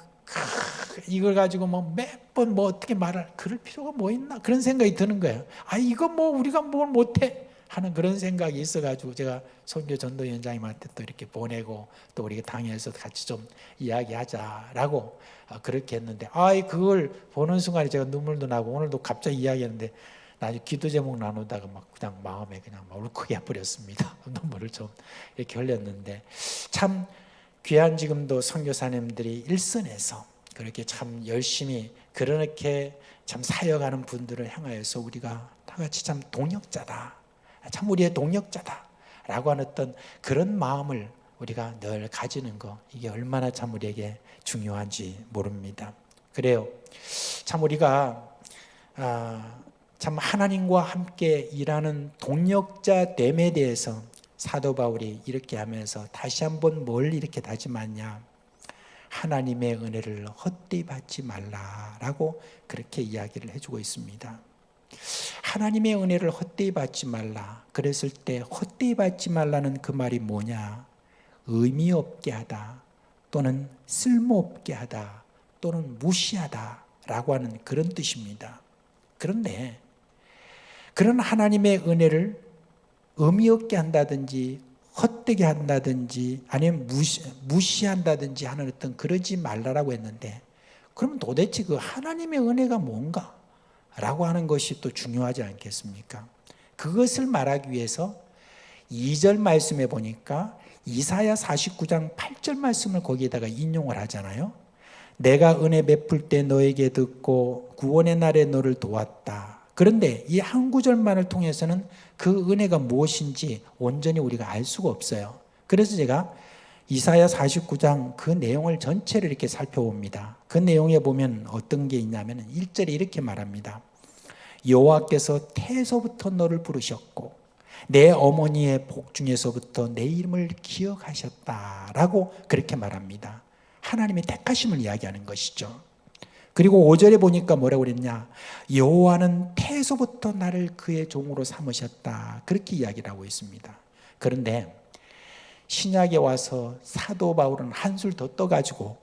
이걸 가지고 뭐 몇 번 뭐 어떻게 말할 그럴 필요가 뭐 있나 그런 생각이 드는 거예요. 이거 뭐 우리가 뭘 못해 하는 그런 생각이 있어가지고 제가 선교 전도위원장님한테 또 이렇게 보내고 또 우리 당에서 같이 좀 이야기하자라고 그렇게 했는데 그걸 보는 순간에 제가 눈물도 나고 오늘도 갑자기 이야기했는데 나중에 기도 제목 나누다가 막 그냥 마음에 그냥 막 울컥해 버렸습니다. 눈물을 좀 이렇게 흘렸는데 참 귀한 지금도 선교사님들이 일선에서 그렇게 참 열심히 그렇게 참 사역하는 분들을 향하여서 우리가 다 같이 참 동역자다. 참 우리의 동역자다라고 하는 어떤 그런 마음을 우리가 늘 가지는 거 이게 얼마나 참 우리에게 중요한지 모릅니다. 그래요. 참 우리가 참 하나님과 함께 일하는 동역자됨에 대해서 사도 바울이 이렇게 하면서 다시 한번 뭘 이렇게 다짐하냐. 하나님의 은혜를 헛되이 받지 말라라고 그렇게 이야기를 해주고 있습니다. 하나님의 은혜를 헛되이 받지 말라. 그랬을 때 헛되이 받지 말라는 그 말이 뭐냐? 의미 없게 하다 또는 쓸모없게 하다 또는 무시하다 라고 하는 그런 뜻입니다. 그런데 그런 하나님의 은혜를 의미 없게 한다든지 헛되게 한다든지 아니면 무시한다든지 하는 어떤 그러지 말라라고 했는데 그럼 도대체 그 하나님의 은혜가 뭔가? 라고 하는 것이 또 중요하지 않겠습니까? 그것을 말하기 위해서 2절 말씀에 보니까 이사야 49장 8절 말씀을 거기에다가 인용을 하잖아요. 내가 은혜 베풀 때 너에게 듣고 구원의 날에 너를 도왔다. 그런데 이 한 구절만을 통해서는 그 은혜가 무엇인지 온전히 우리가 알 수가 없어요. 그래서 제가 이사야 49장 그 내용을 전체를 이렇게 살펴봅니다. 그 내용에 보면 어떤 게 있냐면 1절에 이렇게 말합니다. 여호와께서 태에서부터 너를 부르셨고 내 어머니의 복 중에서부터 내 이름을 기억하셨다라고 그렇게 말합니다. 하나님의 택하심을 이야기하는 것이죠. 그리고 5절에 보니까 뭐라고 그랬냐, 여호와는 태에서부터 나를 그의 종으로 삼으셨다, 그렇게 이야기를 하고 있습니다. 그런데 신약에 와서 사도 바울은 한술 더 떠가지고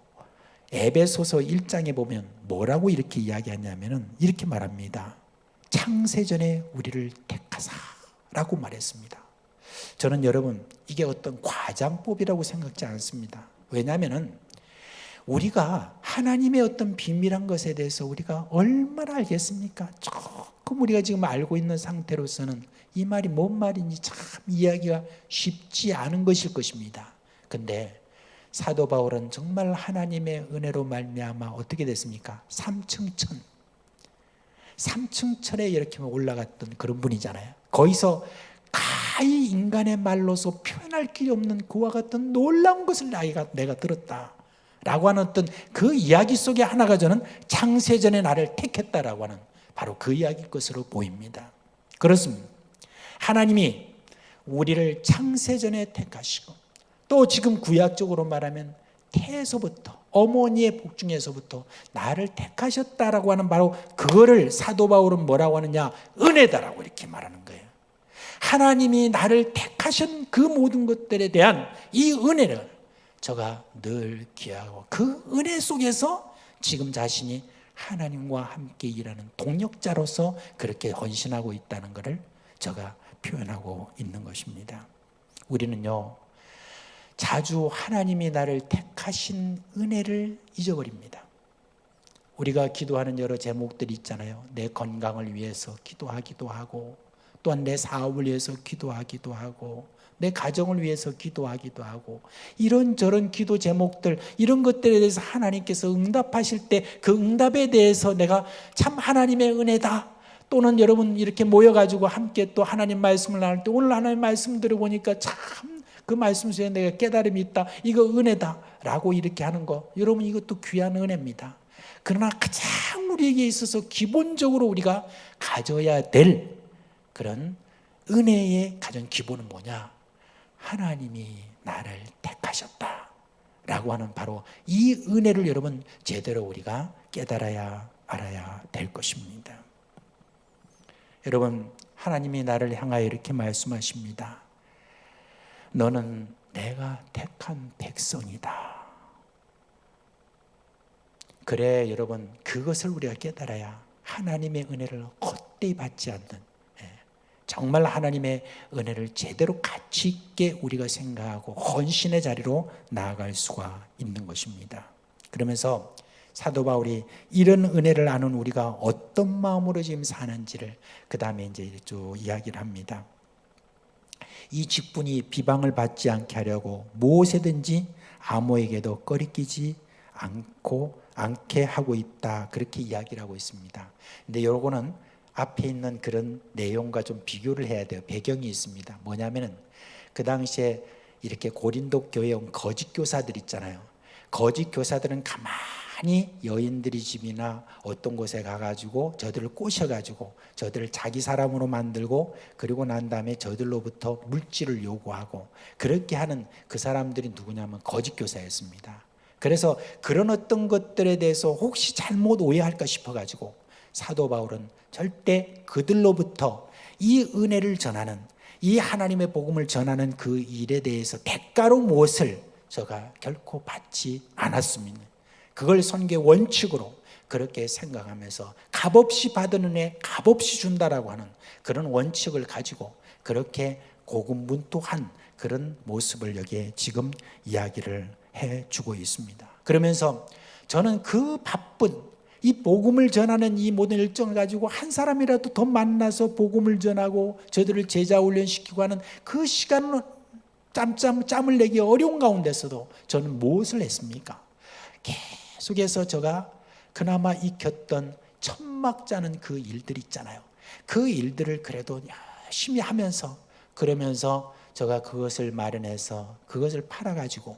에베소서 1장에 보면 뭐라고 이렇게 이야기하냐면 이렇게 말합니다. 창세전에 우리를 택하사라고 말했습니다. 저는 여러분 이게 어떤 과장법이라고 생각지 않습니다. 왜냐하면 우리가 하나님의 어떤 비밀한 것에 대해서 우리가 얼마나 알겠습니까? 조금 우리가 지금 알고 있는 상태로서는 이 말이 뭔 말인지 참 이야기가 쉽지 않은 것일 것입니다. 근데 사도 바울은 정말 하나님의 은혜로 말미암아 어떻게 됐습니까? 삼층천에 이렇게 올라갔던 그런 분이잖아요. 거기서 가히 인간의 말로서 표현할 길이 없는 그와 같은 놀라운 것을 내가 들었다 라고 하는 어떤 그 이야기 속에 하나가 저는 창세전에 나를 택했다라고 하는 바로 그 이야기일 것으로 보입니다. 그렇습니다. 하나님이 우리를 창세전에 택하시고 또 지금 구약적으로 말하면 태에서부터 어머니의 복 중에서부터 나를 택하셨다라고 하는 바로 그거를 사도 바울은 뭐라고 하느냐, 은혜다라고 이렇게 말하는 거예요. 하나님이 나를 택하신 그 모든 것들에 대한 이 은혜를 저가 늘 기하고 그 은혜 속에서 지금 자신이 하나님과 함께 일하는 동역자로서 그렇게 헌신하고 있다는 것을 저가 표현하고 있는 것입니다. 우리는요, 자주 하나님이 나를 택하신 은혜를 잊어버립니다. 우리가 기도하는 여러 제목들이 있잖아요. 내 건강을 위해서 기도하기도 하고, 또한 내 사업을 위해서 기도하기도 하고, 내 가정을 위해서 기도하기도 하고, 이런저런 기도 제목들, 이런 것들에 대해서 하나님께서 응답하실 때 그 응답에 대해서 내가 참 하나님의 은혜다, 또는 여러분 이렇게 모여가지고 함께 또 하나님 말씀을 나눌 때 오늘 하나님 말씀 들어보니까 참 그 말씀 속에 내가 깨달음이 있다, 이거 은혜다 라고 이렇게 하는 거, 여러분 이것도 귀한 은혜입니다. 그러나 가장 우리에게 있어서 기본적으로 우리가 가져야 될 그런 은혜의 가장 기본은 뭐냐, 하나님이 나를 택하셨다 라고 하는 바로 이 은혜를 여러분 제대로 우리가 깨달아야 알아야 될 것입니다. 여러분, 하나님이 나를 향하여 이렇게 말씀하십니다. 너는 내가 택한 백성이다. 그래, 여러분, 그것을 우리가 깨달아야 하나님의 은혜를 헛되이 받지 않는, 정말 하나님의 은혜를 제대로 가치 있게 우리가 생각하고 헌신의 자리로 나아갈 수가 있는 것입니다. 그러면서 사도 바울이 이런 은혜를 아는 우리가 어떤 마음으로 지금 사는지를 그 다음에 이제 쭉 이야기를 합니다. 이 직분이 비방을 받지 않게 하려고 무엇이든지 아무에게도 꺼리끼지 않게 하고 있다, 그렇게 이야기를 하고 있습니다. 근데 요거는 앞에 있는 그런 내용과 좀 비교를 해야 돼요. 배경이 있습니다. 뭐냐면은 그 당시에 이렇게 고린도 교회에 온 거짓 교사들 있잖아요. 거짓 교사들은 가만히 여인들이 집이나 어떤 곳에 가가지고 저들을 꼬셔가지고 저들을 자기 사람으로 만들고, 그리고 난 다음에 저들로부터 물질을 요구하고, 그렇게 하는 그 사람들이 누구냐면 거짓 교사였습니다. 그래서 그런 어떤 것들에 대해서 혹시 잘못 오해할까 싶어가지고 사도 바울은 절대 그들로부터 이 은혜를 전하는, 이 하나님의 복음을 전하는 그 일에 대해서 대가로 무엇을 저가 결코 받지 않았습니다. 그걸 선교의 원칙으로 그렇게 생각하면서 값없이 받은 은혜 값없이 준다라고 하는 그런 원칙을 가지고 그렇게 고군분투한 그런 모습을 여기에 지금 이야기를 해주고 있습니다. 그러면서 저는 그 바쁜 이 복음을 전하는 이 모든 일정을 가지고 한 사람이라도 더 만나서 복음을 전하고 저들을 제자 훈련시키고 하는 그 시간은 짬을 내기 어려운 가운데서도 저는 무엇을 했습니까? 계속해서 제가 그나마 익혔던 천막 짜는 그 일들 있잖아요. 그 일들을 그래도 열심히 하면서 그러면서 제가 그것을 마련해서 그것을 팔아가지고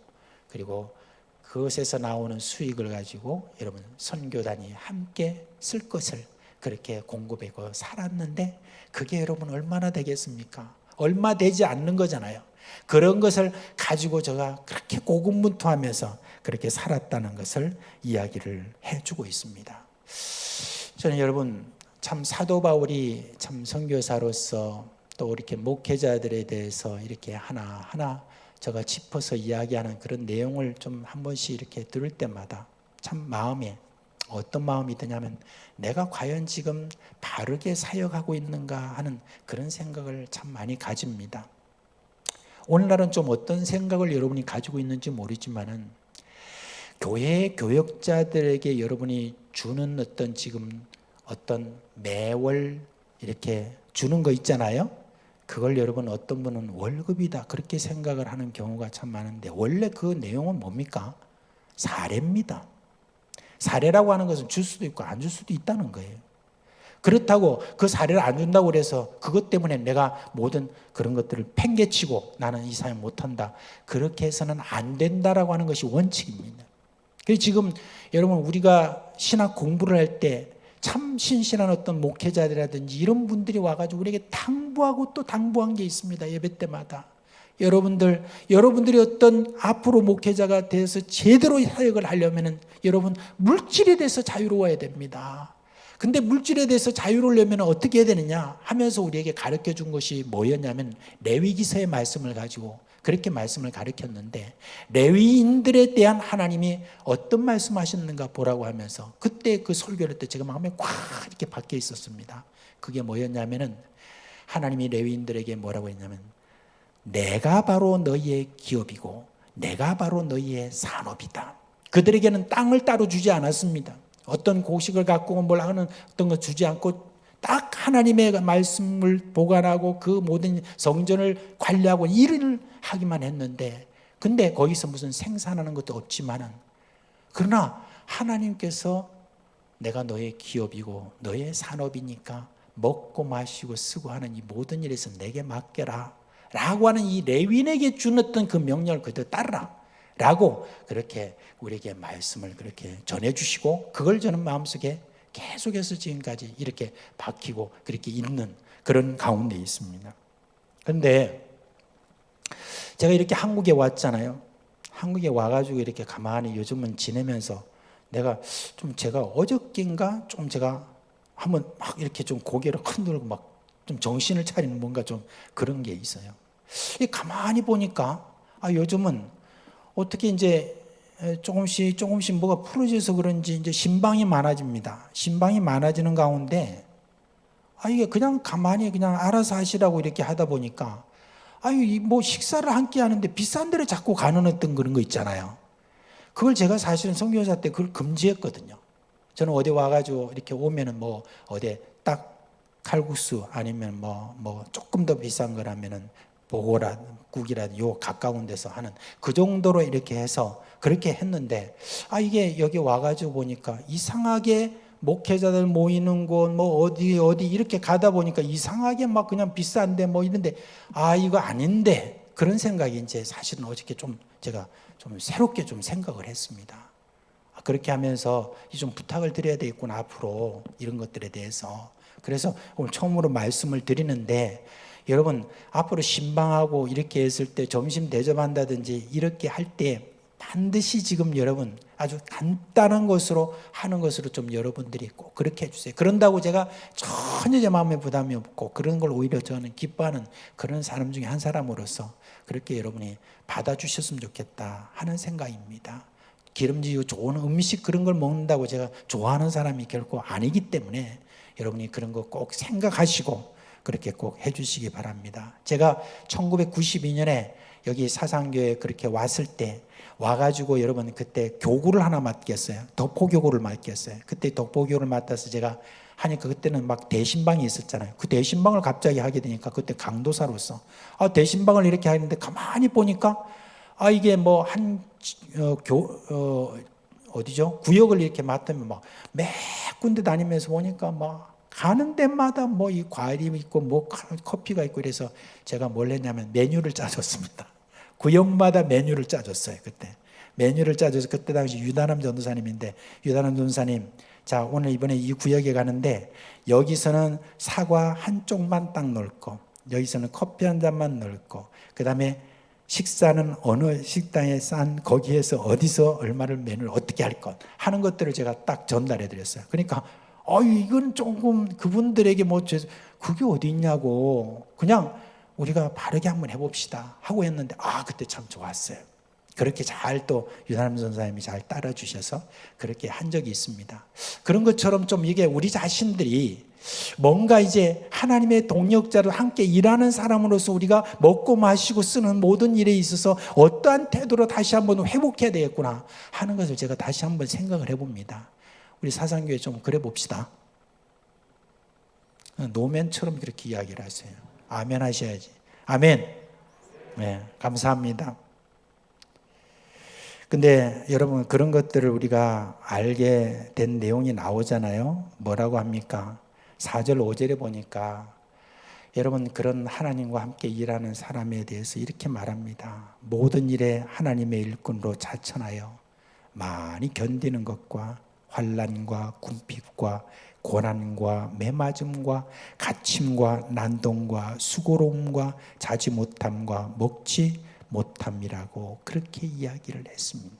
그리고 그것에서 나오는 수익을 가지고 여러분 선교단이 함께 쓸 것을 그렇게 공급하고 살았는데 그게 여러분 얼마나 되겠습니까? 얼마 되지 않는 거잖아요. 그런 것을 가지고 제가 그렇게 고군분투하면서 그렇게 살았다는 것을 이야기를 해주고 있습니다. 저는 여러분 참 사도 바울이 참 선교사로서 또 이렇게 목회자들에 대해서 이렇게 하나하나 제가 짚어서 이야기하는 그런 내용을 좀 한 번씩 이렇게 들을 때마다 참 마음에 어떤 마음이 드냐면 내가 과연 지금 바르게 사역하고 있는가 하는 그런 생각을 참 많이 가집니다. 오늘날은 좀 어떤 생각을 여러분이 가지고 있는지 모르지만은 교회 교역자들에게 여러분이 주는 어떤 지금 어떤 매월 이렇게 주는 거 있잖아요. 그걸 여러분 어떤 분은 월급이다 그렇게 생각을 하는 경우가 참 많은데 원래 그 내용은 뭡니까? 사례입니다. 사례라고 하는 것은 줄 수도 있고 안 줄 수도 있다는 거예요. 그렇다고 그 사례를 안 준다고 그래서 그것 때문에 내가 모든 그런 것들을 팽개치고 나는 이 사역 못한다 그렇게 해서는 안 된다라고 하는 것이 원칙입니다. 그래서 지금 여러분 우리가 신학 공부를 할 때 참 신실한 어떤 목회자들이라든지 이런 분들이 와가지고 우리에게 당부하고 또 당부한 게 있습니다. 예배 때마다 여러분들이 어떤 앞으로 목회자가 돼서 제대로 사역을 하려면은 여러분 물질에 대해서 자유로워야 됩니다. 근데 물질에 대해서 자유로우려면 어떻게 해야 되느냐 하면서 우리에게 가르쳐 준 것이 뭐였냐면 레위기서의 말씀을 가지고 그렇게 말씀을 가르쳤는데 레위인들에 대한 하나님이 어떤 말씀하셨는가 보라고 하면서 그때 그 설교를 때 제가 마음에 꽉 이렇게 박혀 있었습니다. 그게 뭐였냐면은 하나님이 레위인들에게 뭐라고 했냐면 내가 바로 너희의 기업이고 내가 바로 너희의 산업이다. 그들에게는 땅을 따로 주지 않았습니다. 어떤 고식을 갖고 뭘 하는 어떤 거 주지 않고 딱 하나님의 말씀을 보관하고 그 모든 성전을 관리하고 일을 하기만 했는데 근데 거기서 무슨 생산하는 것도 없지만은 그러나 하나님께서 내가 너의 기업이고 너의 산업이니까 먹고 마시고 쓰고 하는 이 모든 일에서 내게 맡겨라 라고 하는 이 레위인에게 준 어떤 그 명령을 그대로 따르라 라고 그렇게 우리에게 말씀을 그렇게 전해주시고 그걸 저는 마음속에 계속해서 지금까지 이렇게 박히고 그렇게 있는 그런 가운데 있습니다. 그런데 제가 이렇게 한국에 왔잖아요. 한국에 와가지고 이렇게 가만히 요즘은 지내면서 내가 좀 제가 어저께인가 좀 제가 한번 막 이렇게 좀 고개를 흔들고 막 좀 정신을 차리는 뭔가 좀 그런 게 있어요. 가만히 보니까 요즘은 어떻게 이제 조금씩 뭐가 풀어져서 그런지 이제 신방이 많아집니다. 신방이 많아지는 가운데 이게 그냥 가만히 그냥 알아서 하시라고 이렇게 하다 보니까 뭐 식사를 함께 하는데 비싼 데를 자꾸 가는 어떤 그런 거 있잖아요. 그걸 제가 사실은 선교사 때 그걸 금지했거든요. 저는 어디 와가지고 이렇게 오면은 뭐 어디 딱 칼국수 아니면 뭐 조금 더 비싼 거라면은 보고라 국이라도 요 가까운 데서 하는 그 정도로 이렇게 해서 그렇게 했는데 이게 여기 와가지고 보니까 이상하게 목회자들 모이는 곳 뭐 어디 이렇게 가다 보니까 이상하게 막 그냥 비싼데 뭐 이런데 이거 아닌데 그런 생각이 이제 사실은 어저께 좀 제가 좀 새롭게 좀 생각을 했습니다. 그렇게 하면서 좀 부탁을 드려야 되겠구나 앞으로 이런 것들에 대해서. 그래서 오늘 처음으로 말씀을 드리는데 여러분 앞으로 신방하고 이렇게 했을 때 점심 대접한다든지 이렇게 할 때 반드시 지금 여러분 아주 간단한 것으로 하는 것으로 좀 여러분들이 꼭 그렇게 해주세요. 그런다고 제가 전혀 제 마음에 부담이 없고 그런 걸 오히려 저는 기뻐하는 그런 사람 중에 한 사람으로서 그렇게 여러분이 받아주셨으면 좋겠다 하는 생각입니다. 기름지고 좋은 음식 그런 걸 먹는다고 제가 좋아하는 사람이 결코 아니기 때문에 여러분이 그런 거 꼭 생각하시고 그렇게 꼭 해주시기 바랍니다. 제가 1992년에 여기 사상교회에 그렇게 왔을 때 와가지고 여러분 그때 교구를 하나 맡겼어요. 덕포교구를 맡겼어요. 그때 덕포교구를 맡아서 제가 하니까 그때는 막 대신방이 있었잖아요. 그 대신방을 갑자기 하게 되니까 그때 강도사로서 대신방을 이렇게 하는데 가만히 보니까 이게 뭐 한 어디죠? 구역을 이렇게 맡으면 막 몇 군데 다니면서 보니까 막 가는 데마다 뭐 이 과일이 있고 뭐 커피가 있고, 그래서 제가 뭘 했냐면 메뉴를 짜줬습니다. 구역마다 메뉴를 짜줬어요. 그때 메뉴를 짜줘서, 그때 당시 유다남 전도사님인데, 유다남 전도사님, 자 오늘 이번에 이 구역에 가는데 여기서는 사과 한쪽만 딱 넣을 거, 여기서는 커피 한 잔만 넣을 거, 그 다음에 식사는 어느 식당에 싼 거기에서 어디서 얼마를 메뉴를 어떻게 할 것 하는 것들을 제가 딱 전달해 드렸어요. 그러니까 이건 조금 그분들에게 뭐 그게 어디 있냐고, 그냥 우리가 바르게 한번 해봅시다 하고 했는데, 그때 참 좋았어요. 그렇게 잘 또 유다남 전사님이 잘 따라주셔서 그렇게 한 적이 있습니다. 그런 것처럼 좀 이게 우리 자신들이 뭔가 이제 하나님의 동역자로 함께 일하는 사람으로서 우리가 먹고 마시고 쓰는 모든 일에 있어서 어떠한 태도로 다시 한번 회복해야 되겠구나 하는 것을 제가 다시 한번 생각을 해봅니다. 우리 사상교회 좀 그래 봅시다. 노맨처럼 그렇게 이야기를 하세요. 아멘 하셔야지. 아멘. 네, 감사합니다. 근데 여러분, 그런 것들을 우리가 알게 된 내용이 나오잖아요. 뭐라고 합니까? 4절 5절에 보니까 여러분, 그런 하나님과 함께 일하는 사람에 대해서 이렇게 말합니다. 모든 일에 하나님의 일꾼으로 자천하여 많이 견디는 것과 환난과 궁핍과 고난과 매맞음과 갇힘과 난동과 수고로움과 자지 못함과 먹지 못함이라고 그렇게 이야기를 했습니다.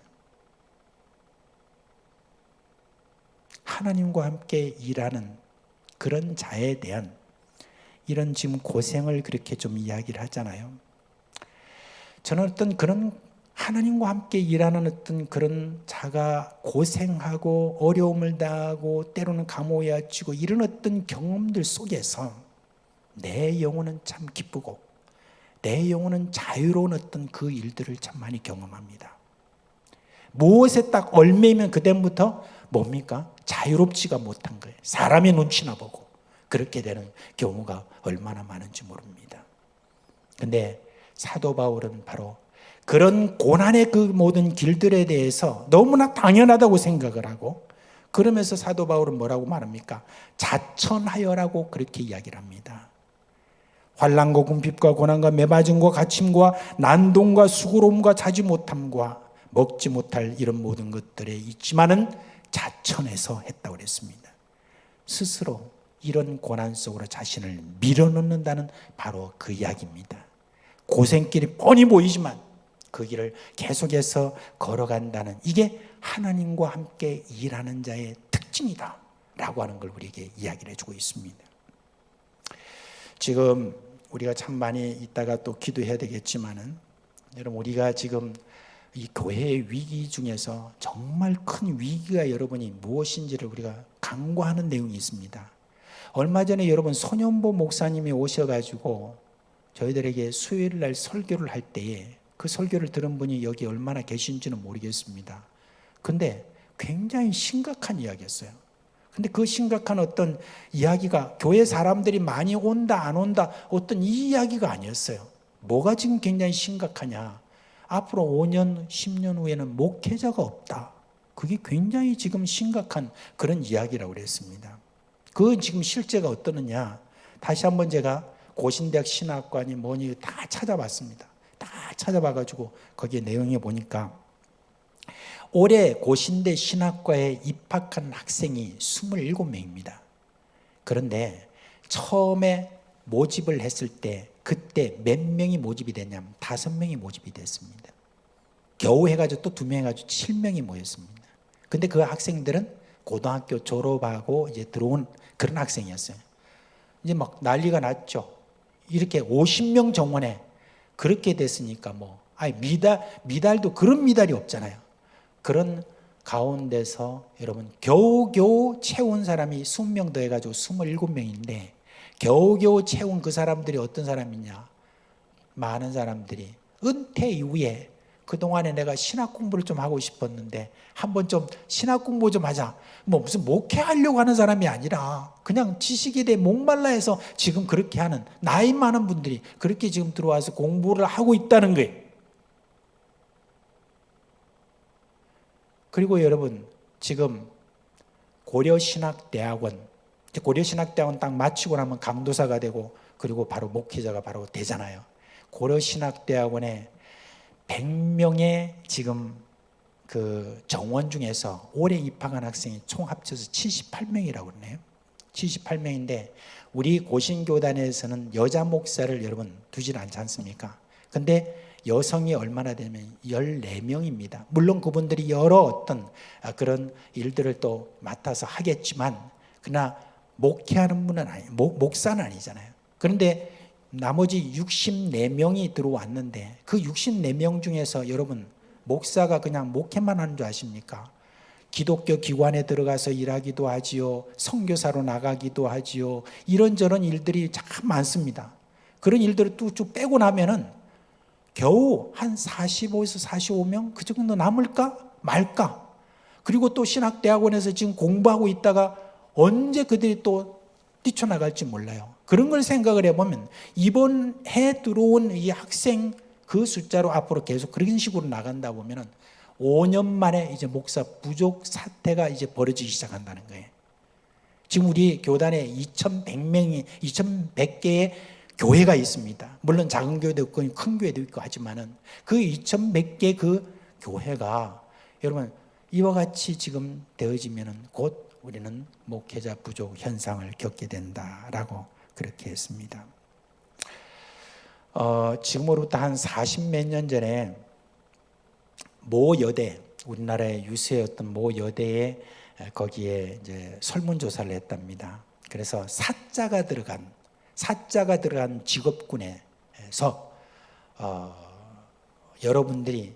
하나님과 함께 일하는 그런 자에 대한 이런 지금 고생을 그렇게 좀 이야기를 하잖아요. 저는 어떤 그런 하나님과 함께 일하는 어떤 그런 자가 고생하고 어려움을 당하고 때로는 감옥에 갇히고 이런 어떤 경험들 속에서 내 영혼은 참 기쁘고 내 영혼은 자유로운 어떤 그 일들을 참 많이 경험합니다. 무엇에 딱 얽매이면 그때부터 뭡니까? 자유롭지가 못한 거예요. 사람의 눈치나 보고 그렇게 되는 경우가 얼마나 많은지 모릅니다. 근데 사도 바울은 바로 그런 고난의 그 모든 길들에 대해서 너무나 당연하다고 생각을 하고, 그러면서 사도 바울은 뭐라고 말합니까? 자천하여라고 그렇게 이야기를 합니다. 환난과 궁핍과 고난과 매맞음과 갇힘과 난동과 수고로움과 자지 못함과 먹지 못할 이런 모든 것들에 있지만은 자천해서 했다고 그랬습니다. 스스로 이런 고난 속으로 자신을 밀어넣는다는 바로 그 이야기입니다. 고생길이 뻔히 보이지만 그 길을 계속해서 걸어간다는, 이게 하나님과 함께 일하는 자의 특징이다 라고 하는 걸 우리에게 이야기를 해주고 있습니다. 지금 우리가 참 많이 이따가 또 기도해야 되겠지만은, 여러분, 우리가 지금 이 교회의 위기 중에서 정말 큰 위기가 여러분이 무엇인지를 우리가 간구하는 내용이 있습니다. 얼마 전에 여러분 손현보 목사님이 오셔가지고 저희들에게 수요일 날 설교를 할 때에, 그 설교를 들은 분이 여기 얼마나 계신지는 모르겠습니다. 근데 굉장히 심각한 이야기였어요. 근데 그 심각한 어떤 이야기가 교회 사람들이 많이 온다 안 온다 어떤 이 이야기가 아니었어요. 뭐가 지금 굉장히 심각하냐? 앞으로 5년 10년 후에는 목회자가 없다. 그게 굉장히 지금 심각한 그런 이야기라고 그랬습니다. 그 지금 실제가 어떠느냐? 다시 한번 제가 고신대학 신학관이 뭐니 다 찾아봤습니다. 다 찾아봐가지고 거기에 내용에 보니까 올해 고신대 신학과에 입학한 학생이 27명입니다. 그런데 처음에 모집을 했을 때 그때 몇 명이 모집이 됐냐면 5명이 모집이 됐습니다. 겨우 해가지고 또 2명 해가지고 7명이 모였습니다. 근데 그 학생들은 고등학교 졸업하고 이제 들어온 그런 학생이었어요. 이제 막 난리가 났죠. 이렇게 50명 정원에 그렇게 됐으니까 미달도 그런 미달이 없잖아요. 그런 가운데서 여러분 겨우겨우 채운 사람이 20명 더 해가지고 27명인데 겨우겨우 채운 그 사람들이 어떤 사람이냐? 많은 사람들이 은퇴 이후에 그동안에 내가 신학 공부를 좀 하고 싶었는데 한번 좀 신학 공부 좀 하자. 무슨 목회하려고 하는 사람이 아니라 그냥 지식에 대해 목말라 해서 지금 그렇게 하는 나이 많은 분들이 그렇게 지금 들어와서 공부를 하고 있다는 거예요. 그리고 여러분 지금 고려신학대학원 이제 고려신학대학원 딱 마치고 나면 강도사가 되고 그리고 바로 목회자가 바로 되잖아요. 고려신학대학원에 100명의 지금 그 정원 중에서 올해 입학한 학생이 총 합쳐서 78명이라고 그러네요. 78명인데 우리 고신교단에서는 여자 목사를 여러분 두질 않지 않습니까? 근데 여성이 얼마나 되면 14명입니다. 물론 그분들이 여러 어떤 그런 일들을 또 맡아서 하겠지만 그러나 목회하는 분은 목사는 아니잖아요. 그런데 나머지 64명이 들어왔는데 그 64명 중에서 여러분 목사가 그냥 목회만 하는 줄 아십니까? 기독교 기관에 들어가서 일하기도 하지요. 선교사로 나가기도 하지요. 이런저런 일들이 참 많습니다. 그런 일들을 쭉 빼고 나면은 겨우 한 45에서 45명 그 정도 남을까 말까. 그리고 또 신학대학원에서 지금 공부하고 있다가 언제 그들이 또 뛰쳐나갈지 몰라요. 그런 걸 생각을 해보면 이번 해 들어온 이 학생 그 숫자로 앞으로 계속 그런 식으로 나간다 보면은 5년 만에 이제 목사 부족 사태가 이제 벌어지기 시작한다는 거예요. 지금 우리 교단에 2,100개의 교회가 있습니다. 물론 작은 교회도 있고 큰 교회도 있고 하지만은 그 2,100개 그 교회가 여러분 이와 같이 지금 되어지면은 곧 우리는 목회자 부족 현상을 겪게 된다라고 그렇게 했습니다. 지금으로부터 한 40몇 년 전에 모 여대, 우리나라의 유수였던 모 여대에 거기에 이제 설문조사를 했답니다. 그래서 사자가 들어간 직업군에서 여러분들이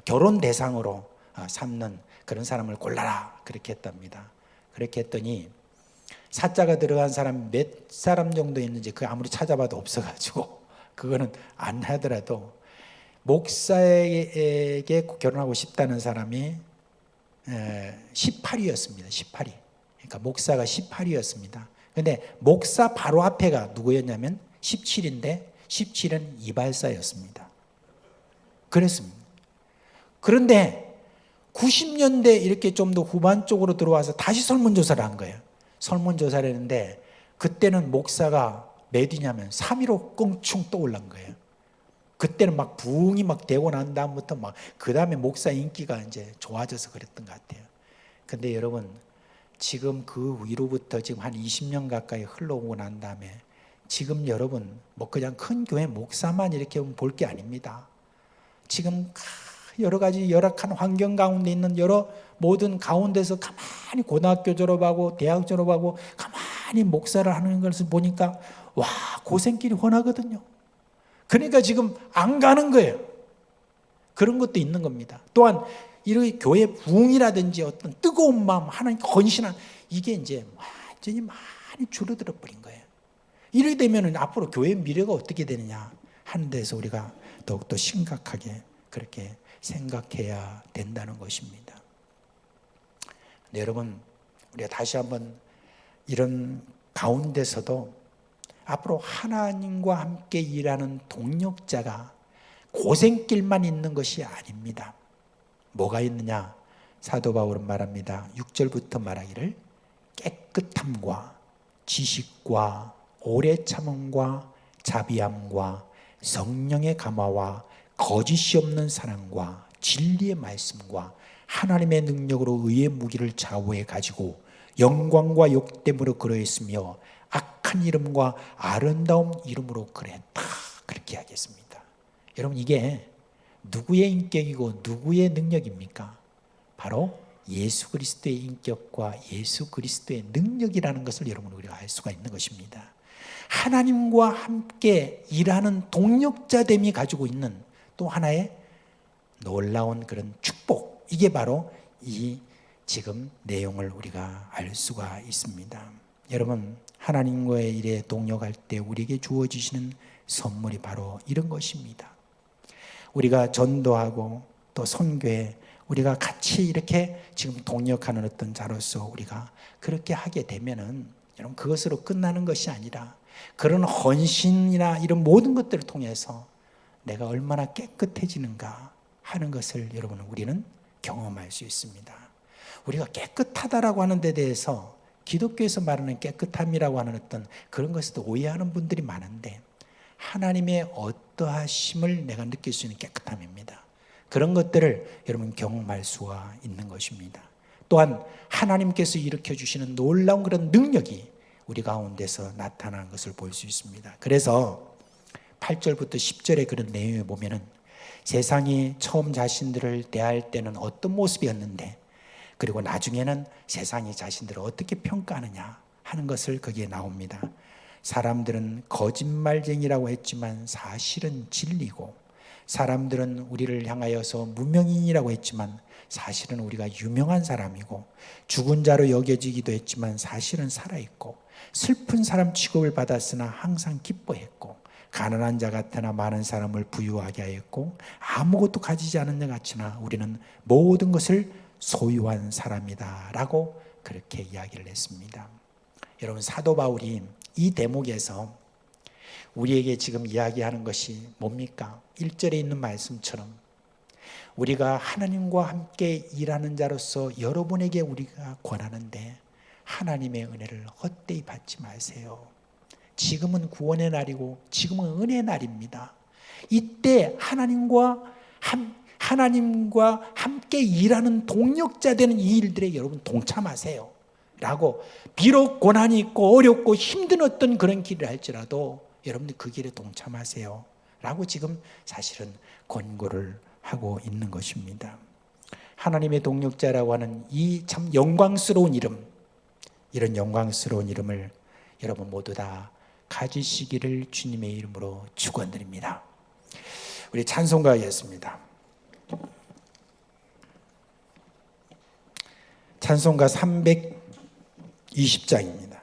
결혼 대상으로 삼는 그런 사람을 골라라 그렇게 했답니다. 그렇게 했더니 사자가 들어간 사람 몇 사람 정도 있는지 그 아무리 찾아봐도 없어가지고 그거는 안 하더라도 목사에게 결혼하고 싶다는 사람이 18위였습니다. 18위. 그러니까 목사가 18위였습니다. 근데 목사 바로 앞에가 누구였냐면 17인데 17은 이발사였습니다. 그랬습니다. 그런데 90년대 이렇게 좀 더 후반 쪽으로 들어와서 다시 설문조사를 한 거예요. 설문조사를 했는데 그때는 목사가 몇 위냐면 3위로 껑충 떠올란 거예요. 그때는 막 부흥이 막 되고 난 다음부터 막 그 다음에 목사 인기가 이제 좋아져서 그랬던 것 같아요. 근데 여러분 지금 그 위로부터 지금 한 20년 가까이 흘러오고 난 다음에 지금 여러분 뭐 그냥 큰 교회 목사만 이렇게 볼 게 아닙니다. 지금 여러 가지 열악한 환경 가운데 있는 여러 모든 가운데서 가만히 고등학교 졸업하고 대학 졸업하고 가만히 목사를 하는 것을 보니까 와 고생길이 훤하거든요. 그러니까 지금 안 가는 거예요. 그런 것도 있는 겁니다. 또한 이렇게 교회 부흥이라든지 어떤 뜨거운 마음 하나님 헌신한 이게 이제 완전히 많이 줄어들어 버린 거예요. 이렇게 되면 앞으로 교회의 미래가 어떻게 되느냐 하는 데서 우리가 더욱더 심각하게 그렇게 생각해야 된다는 것입니다. 네, 여러분 우리가 다시 한번 이런 가운데서도 앞으로 하나님과 함께 일하는 동력자가 고생길만 있는 것이 아닙니다. 뭐가 있느냐? 사도 바울은 말합니다. 6절부터 말하기를 깨끗함과 지식과 오래 참음과 자비함과 성령의 감화와 거짓이 없는 사랑과 진리의 말씀과 하나님의 능력으로 의의 무기를 좌우해 가지고 영광과 욕됨으로 그러했으며 악한 이름과 아름다운 이름으로 그랬다. 그렇게 하겠습니다. 여러분 이게 누구의 인격이고 누구의 능력입니까? 바로 예수 그리스도의 인격과 예수 그리스도의 능력이라는 것을 여러분 우리가 알 수가 있는 것입니다. 하나님과 함께 일하는 동력자됨이 가지고 있는 또 하나의 놀라운 그런 축복, 이게 바로 이 지금 내용을 우리가 알 수가 있습니다. 여러분 하나님과의 일에 동력할 때 우리에게 주어지시는 선물이 바로 이런 것입니다. 우리가 전도하고 또 선교에 우리가 같이 이렇게 지금 동력하는 어떤 자로서 우리가 그렇게 하게 되면은 여러분 그것으로 끝나는 것이 아니라 그런 헌신이나 이런 모든 것들을 통해서 내가 얼마나 깨끗해지는가 하는 것을 여러분 우리는 경험할 수 있습니다. 우리가 깨끗하다라고 하는 데 대해서 기독교에서 말하는 깨끗함이라고 하는 어떤 그런 것에도 오해하는 분들이 많은데, 하나님의 어떠하심을 내가 느낄 수 있는 깨끗함입니다. 그런 것들을 여러분 경험할 수가 있는 것입니다. 또한 하나님께서 일으켜 주시는 놀라운 그런 능력이 우리 가운데서 나타나는 것을 볼 수 있습니다. 그래서 8절부터 10절의 그런 내용에 보면은 세상이 처음 자신들을 대할 때는 어떤 모습이었는데, 그리고 나중에는 세상이 자신들을 어떻게 평가하느냐 하는 것을 거기에 나옵니다. 사람들은 거짓말쟁이라고 했지만 사실은 진리고, 사람들은 우리를 향하여서 무명인이라고 했지만 사실은 우리가 유명한 사람이고, 죽은 자로 여겨지기도 했지만 사실은 살아있고, 슬픈 사람 취급을 받았으나 항상 기뻐했고, 가난한 자 같으나 많은 사람을 부유하게 하였고, 아무것도 가지지 않은 자 같으나 우리는 모든 것을 소유한 사람이다 라고 그렇게 이야기를 했습니다. 여러분, 사도 바울이 이 대목에서 우리에게 지금 이야기하는 것이 뭡니까? 1절에 있는 말씀처럼 우리가 하나님과 함께 일하는 자로서 여러분에게 우리가 권하는데, 하나님의 은혜를 헛되이 받지 마세요. 지금은 구원의 날이고 지금은 은혜의 날입니다. 이때 하나님과 함께 일하는 동력자 되는 이 일들에 여러분 동참하세요 라고, 비록 고난이 있고 어렵고 힘든 어떤 그런 길을 할지라도 여러분들 그 길에 동참하세요 라고 지금 사실은 권고를 하고 있는 것입니다. 하나님의 동력자라고 하는 이 참 영광스러운 이름, 이런 영광스러운 이름을 여러분 모두 다 가지시기를 주님의 이름으로 축원드립니다. 우리 찬송가였습니다. 찬송가 320장입니다.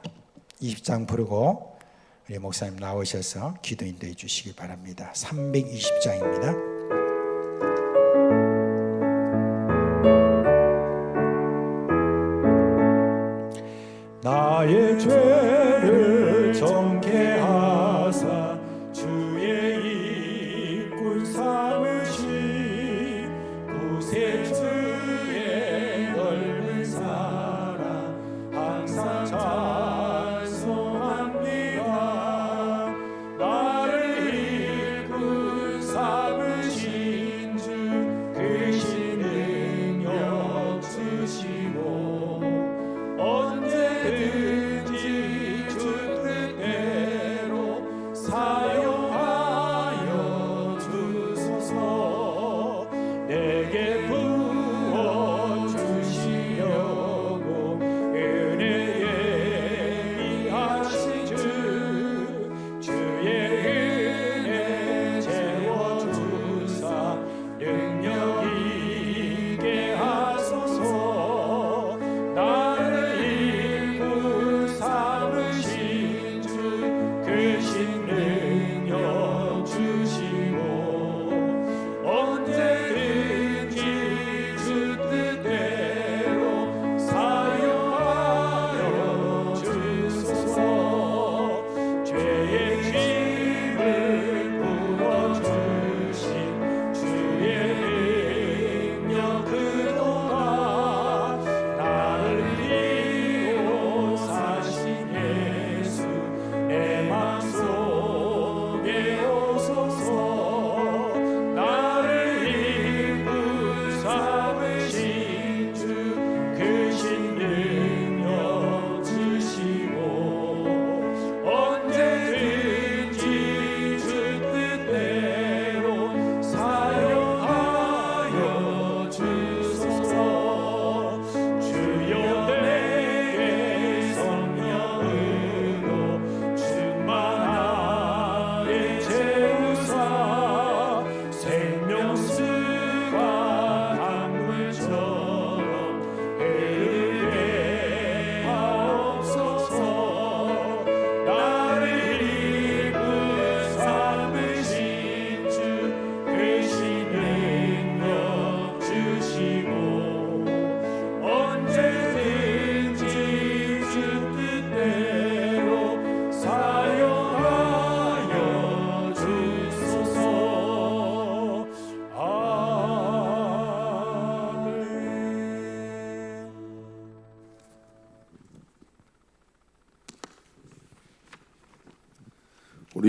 20장 부르고 우리 목사님 나오셔서 기도 인도해 주시기 바랍니다. 320장입니다. 나의 죄를 정케 하사 주의 일꾼 삼으시, 구세주의 넓은 사랑 항상 찬송합니다. 나를 일꾼 삼으신 주 크신 능력 주시고, 언제든지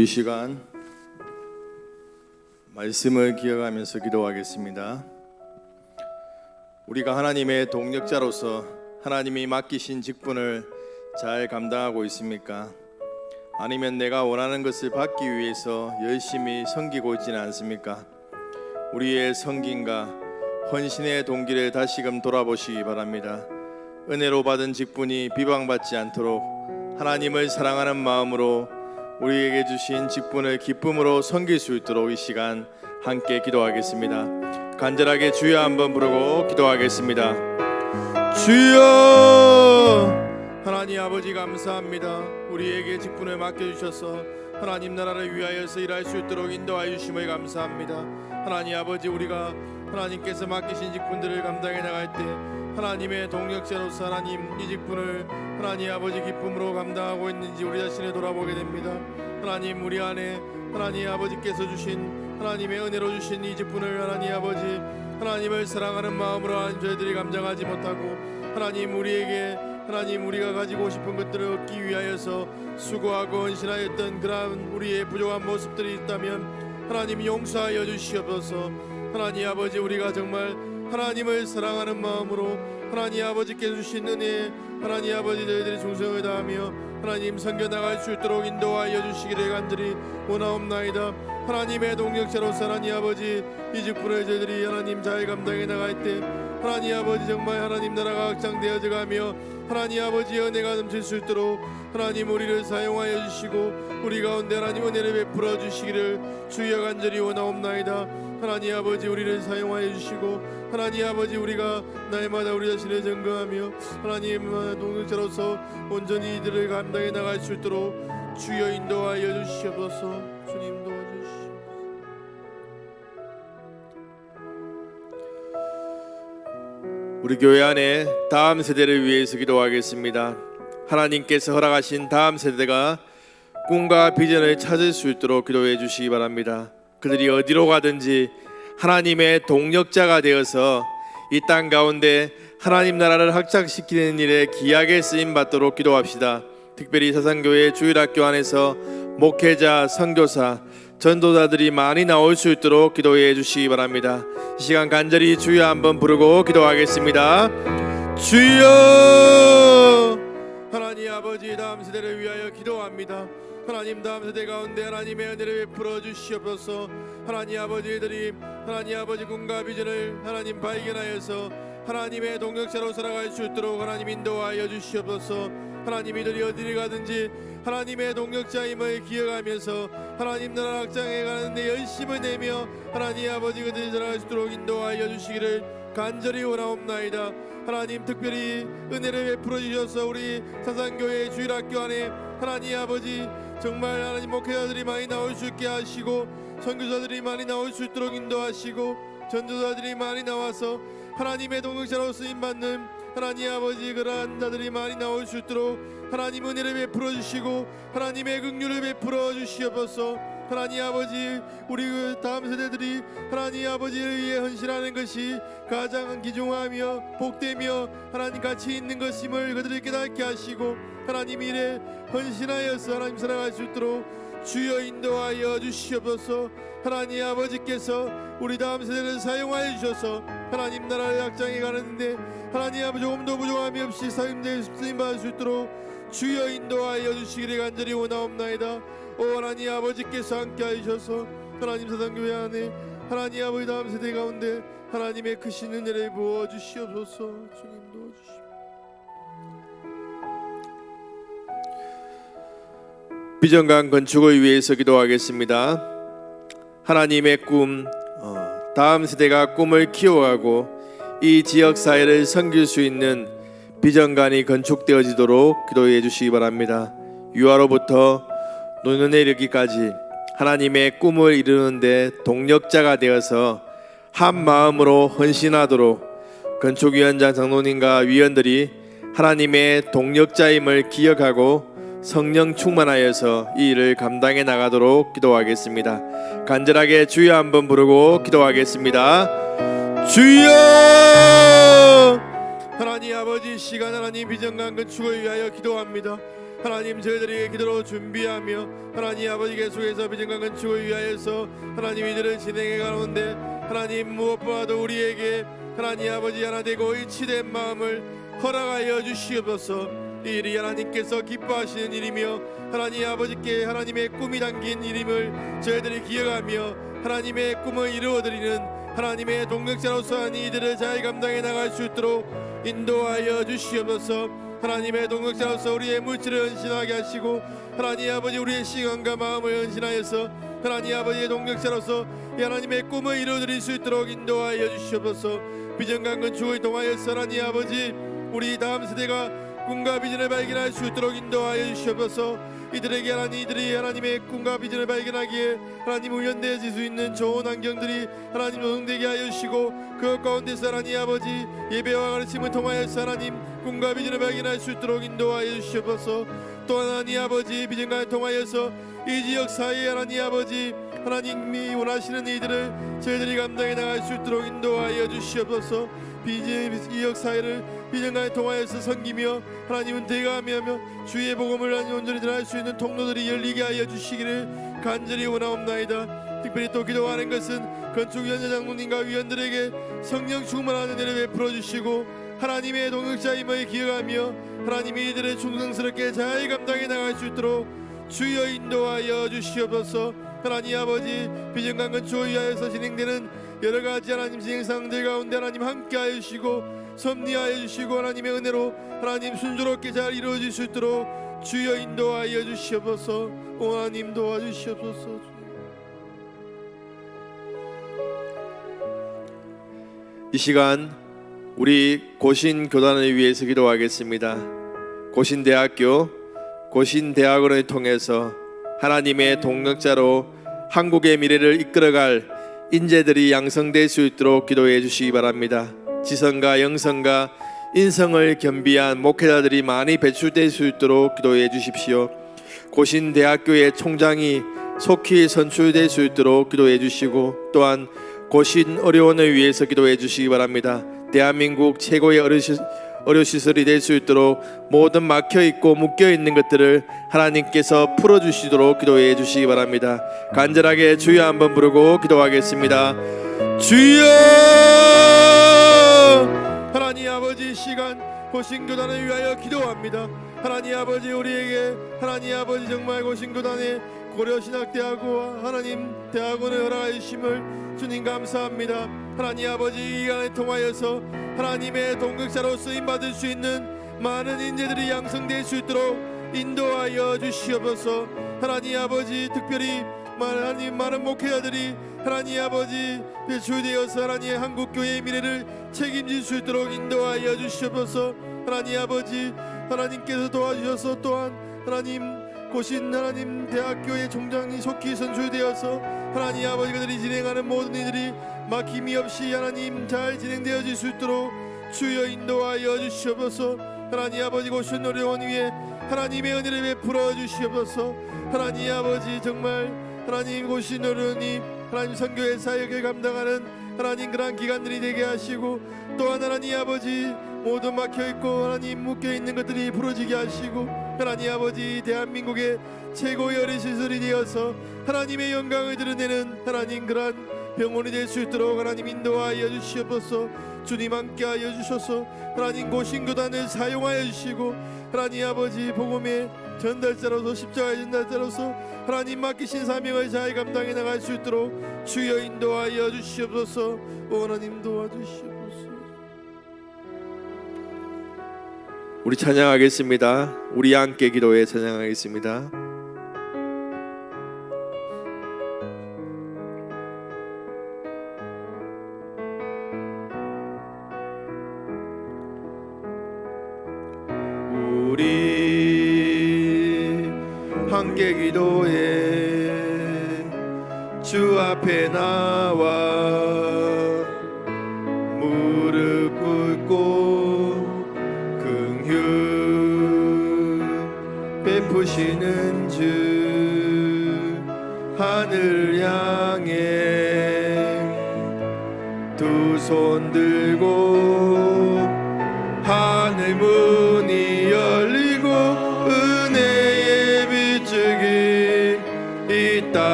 우리 시간 말씀을 기억하면서 기도하겠습니다. 우리가 하나님의 동력자로서 하나님이 맡기신 직분을 잘 감당하고 있습니까? 아니면 내가 원하는 것을 받기 위해서 열심히 섬기고 있지는 않습니까? 우리의 섬김과 헌신의 동기를 다시금 돌아보시기 바랍니다. 은혜로 받은 직분이 비방받지 않도록 하나님을 사랑하는 마음으로 우리에게 주신 직분을 기쁨으로 섬길 수 있도록 이 시간 함께 기도하겠습니다. 간절하게 주여 한번 부르고 기도하겠습니다. 주여, 하나님 아버지 감사합니다. 우리에게 직분을 맡겨주셔서 하나님 나라를 위하여서 일할 수 있도록 인도하여 주심을 감사합니다. 하나님 아버지, 우리가 하나님께서 맡기신 직분들을 감당해 나갈 때 하나님의 동력자로서 하나님 이 직분을 하나님 아버지 기쁨으로 감당하고 있는지 우리 자신을 돌아보게 됩니다. 하나님, 우리 안에 하나님 아버지께서 주신 하나님의 은혜로 주신 이 직분을 하나님 아버지 하나님을 사랑하는 마음으로 하나님 저희들이 감당하지 못하고 하나님 우리에게 하나님 우리가 가지고 싶은 것들을 얻기 위하여서 수고하고 헌신하였던 그러한 우리의 부족한 모습들이 있다면 하나님 용서하여 주시옵소서. 하나님 아버지, 우리가 정말 하나님을 사랑하는 마음으로 하나님 아버지께 주신 은혜 하나님 아버지 저희들이 충성을 다하며 하나님 섬겨나갈 수 있도록 인도하여 주시기를 간절히 원하옵나이다. 하나님의 동력자로서 하나님 아버지 이 직분을 저희들이 하나님 잘 감당해 나갈 때 하나님 아버지 정말 하나님 나라가 확장되어져 가며 하나님 아버지의 은혜가 넘칠 수 있도록 하나님 우리를 사용하여 주시고 우리 가운데 하나님 은혜를 베풀어 주시기를 주여 간절히 원하옵나이다. 하나님 아버지 우리를 사용하여 주시고 하나님 아버지 우리가 날마다 우리 자신을 점검하며 하나님 동력자로서 온전히 이들을 감당해 나갈 수 있도록 주여 인도하여 주시옵소서. 주님 도와주시옵소서. 우리 교회 안에 다음 세대를 위해서 기도하겠습니다. 하나님께서 허락하신 다음 세대가 꿈과 비전을 찾을 수 있도록 기도해 주시기 바랍니다. 그들이 어디로 가든지 하나님의 동력자가 되어서 이 땅 가운데 하나님 나라를 확장시키는 일에 귀하게 쓰임 받도록 기도합시다. 특별히 사상교회 주일학교 안에서 목회자, 선교사, 전도자들이 많이 나올 수 있도록 기도해 주시기 바랍니다. 이 시간 간절히 주여 한번 부르고 기도하겠습니다. 주여, 하나님 아버지 다음 세대를 위하여 기도합니다. 하나님 다음 세대 가운데 하나님의 은혜를 베풀어 주시옵소서. 하나님 아버지들이 하나님 아버지 꿈과 비전을 하나님 발견하여서 하나님의 동력자로 살아갈 수 있도록 하나님 인도하여 주시옵소서. 하나님 이들이 어디를 가든지 하나님의 동력자임을 기억하면서 하나님 나라 확장해 가는데 열심을 내며 하나님 아버지 그들이 살아갈 수 있도록 인도하여 주시기를 간절히 원하옵나이다. 하나님 특별히 은혜를 베풀어 주셔서 우리 사상교회 주일학교 안에 하나님 아버지 정말 하나님 목회자들이 많이 나올 수 있게 하시고 선교사들이 많이 나올 수 있도록 인도하시고 전도사들이 많이 나와서 하나님의 동역자로 쓰임받는 하나님 아버지 그러한 자들이 많이 나올 수 있도록 하나님 은혜를 베풀어 주시고 하나님의 긍휼을 베풀어 주시옵소서. 하나님 아버지 우리 그 다음 세대들이 하나님 아버지를 위해 헌신하는 것이 가장 귀중하며 복되며 하나님 가치 있는 것임을 그들이 깨닫게 하시고 하나님 일에 헌신하여서 하나님 살아갈 수 있도록 주여 인도하여 주시옵소서. 하나님 아버지께서 우리 다음 세대를 사용하여 주셔서 하나님 나라를 확장해 가는데 하나님 아버지 조금도 부족함이 없이 쓰임받을 수 있도록 주여 인도하여 주시기를 간절히 원하옵나이다. 오 하나님 아버지께서 함께하여 주셔서 하나님 사상교회 안에 하나님 아버지 다음 세대 가운데 하나님의 크신 은혜를 부어 주시옵소서. 주님 도와주시옵소서. 비전관 건축을 위해서 기도하겠습니다. 하나님의 꿈, 다음 세대가 꿈을 키워가고 이 지역 사회를 섬길 수 있는 비전관이 건축되어지도록 기도해 주시기 바랍니다. 유아로부터 노년에 이르기까지 하나님의 꿈을 이루는데 동력자가 되어서 한 마음으로 헌신하도록 건축위원장 장로님과 위원들이 하나님의 동력자임을 기억하고 성령 충만하여서 이 일을 감당해 나가도록 기도하겠습니다. 간절하게 주여 한번 부르고 기도하겠습니다. 주여! 하나님 아버지 시간 하나님 비전관 건축을 위하여 기도합니다. 하나님 저희들에게 기도로 준비하며 하나님 아버지 계속해서 비전과 건축을 위하여서 하나님 이들을 진행해 가는데 하나님 무엇보다도 우리에게 하나님 아버지 하나 되고 일치된 마음을 허락하여 주시옵소서. 이 일이 하나님께서 기뻐하시는 일이며 하나님 아버지께 하나님의 꿈이 담긴 일임을 저희들이 기억하며 하나님의 꿈을 이루어드리는 하나님의 동력자로서 하나님 이들을 잘 감당해 나갈 수 있도록 인도하여 주시옵소서. 하나님의 동력자로서 우리의 물질을 헌신하게 하시고 하나님 아버지 우리의 시간과 마음을 헌신하여서 하나님 아버지의 동력자로서 하나님의 꿈을 이루어드릴 수 있도록 인도하여 주시옵소서. 비전과 건축을 통하여서 하나님 아버지 우리 다음 세대가 꿈과 비전을 발견할 수 있도록 인도하여 주시옵소서. 이들에게 이들이 하나님의 꿈과 비전을 발견하기에 하나님 훈련되어질 수 있는 좋은 환경들이 하나님 노동되게 하여 주시고 그 가운데서 하나님 아버지 예배와 가르침을 통하여서 하나님 꿈과 비전을 발견할 수 있도록 인도하여 주시옵소서. 또한 하나님 아버지 비전과 통하여서 이 지역 사회에 하나님 아버지 하나님이 원하시는 이들을 저희들이 감당해 나갈 수 있도록 인도하여 주시옵소서. 지역 사회를 비전과 통하여서 섬기며 하나님은 대가하며 주의 복음을 하나님 온전히 전할 수 있는 통로들이 열리게 하여 주시기를 간절히 원하옵나이다. 특별히 또 기도하는 것은 건축위원장 장로님과 위원들에게 성령 충만한 은혜를 베풀어 주시고 하나님의 동역자임을 기억하며 하나님이 이들을 충성스럽게 잘 감당해 나갈 수 있도록 주여 인도하여 주시옵소서. 하나님 아버지 비전과 건축을 위하여서 진행되는 여러가지 하나님 진행사항들 가운데 하나님 함께하여 주시고 섭리하여 주시고 하나님의 은혜로 하나님 순조롭게 잘 이루어질 수 있도록 주여 인도하여 주시옵소서. 오 하나님 도와주시옵소서. 이 시간 우리 고신교단을 위해서 기도하겠습니다. 고신대학교, 고신대학원을 통해서 하나님의 동력자로 한국의 미래를 이끌어갈 인재들이 양성될 수 있도록 기도해 주시기 바랍니다. 지성과 영성과 인성을 겸비한 목회자들이 많이 배출될 수 있도록 기도해 주십시오. 고신대학교의 총장이 속히 선출될 수 있도록 기도해 주시고 또한 고신의료원을 위해서 기도해 주시기 바랍니다. 대한민국 최고의 의료시설이 될 수 있도록 모든 막혀있고 묶여있는 것들을 하나님께서 풀어주시도록 기도해 주시기 바랍니다. 간절하게 주여 한번 부르고 기도하겠습니다. 주여! 하나님 아버지 시간 고신교단을 위하여 기도합니다. 하나님 아버지 우리에게 하나님 아버지 정말 고신교단의 고려신학대학교와 하나님 대학원을 허락하여 주심을 주님 감사합니다. 하나님 아버지 이 기간을 통하여서 하나님의 동역자로 쓰임받을 수 있는 많은 인재들이 양성될 수 있도록 인도하여 주시옵소서. 하나님 아버지 특별히 하나님 많은 목회자들이 하나님 아버지 배출되어서 하나님의 한국교회의 미래를 책임질 수 있도록 인도하여 주시옵소서. 하나님 아버지 하나님께서 도와주셔서 또한 하나님 고신 하나님 대학교의 총장이 속히 선출되어서 하나님 아버지 그들이 진행하는 모든 일들이 막힘이 없이 하나님 잘 진행되어질 수 있도록 주여 인도하여 주시옵소서. 하나님 아버지 고신 의료원 위에 하나님의 은혜를 베풀어 주시옵소서. 하나님 아버지 정말 하나님 고신 의료원이 하나님 선교의 사역을 감당하는 하나님 그러한 기관들이 되게 하시고 또한 하나님 아버지 모두 막혀있고 하나님 묶여있는 것들이 풀어지게 하시고 하나님 아버지 대한민국의 최고의 의료시설이 되어서 하나님의 영광을 드러내는 하나님 그러한 병원이 될 수 있도록 하나님 인도하여 주시옵소서. 주님 함께하여 주셔서 하나님 고신교단을 사용하여 주시고 하나님 아버지 복음의 전달자로서 십자가의 전달자로서 하나님 맡기신 사명을 잘 감당해 나갈 수 있도록 주여 인도하여 주시옵소서. 하나님 도와주시옵소서. 우리 찬양하겠습니다. 우리 함께 기도해 찬양하겠습니다. 우리 함께 기도해 주 앞에 나와 무릎 꿇고 긍휼 베푸시는 주 하늘 향해 두 손 들고 하늘 문이 열리고 은혜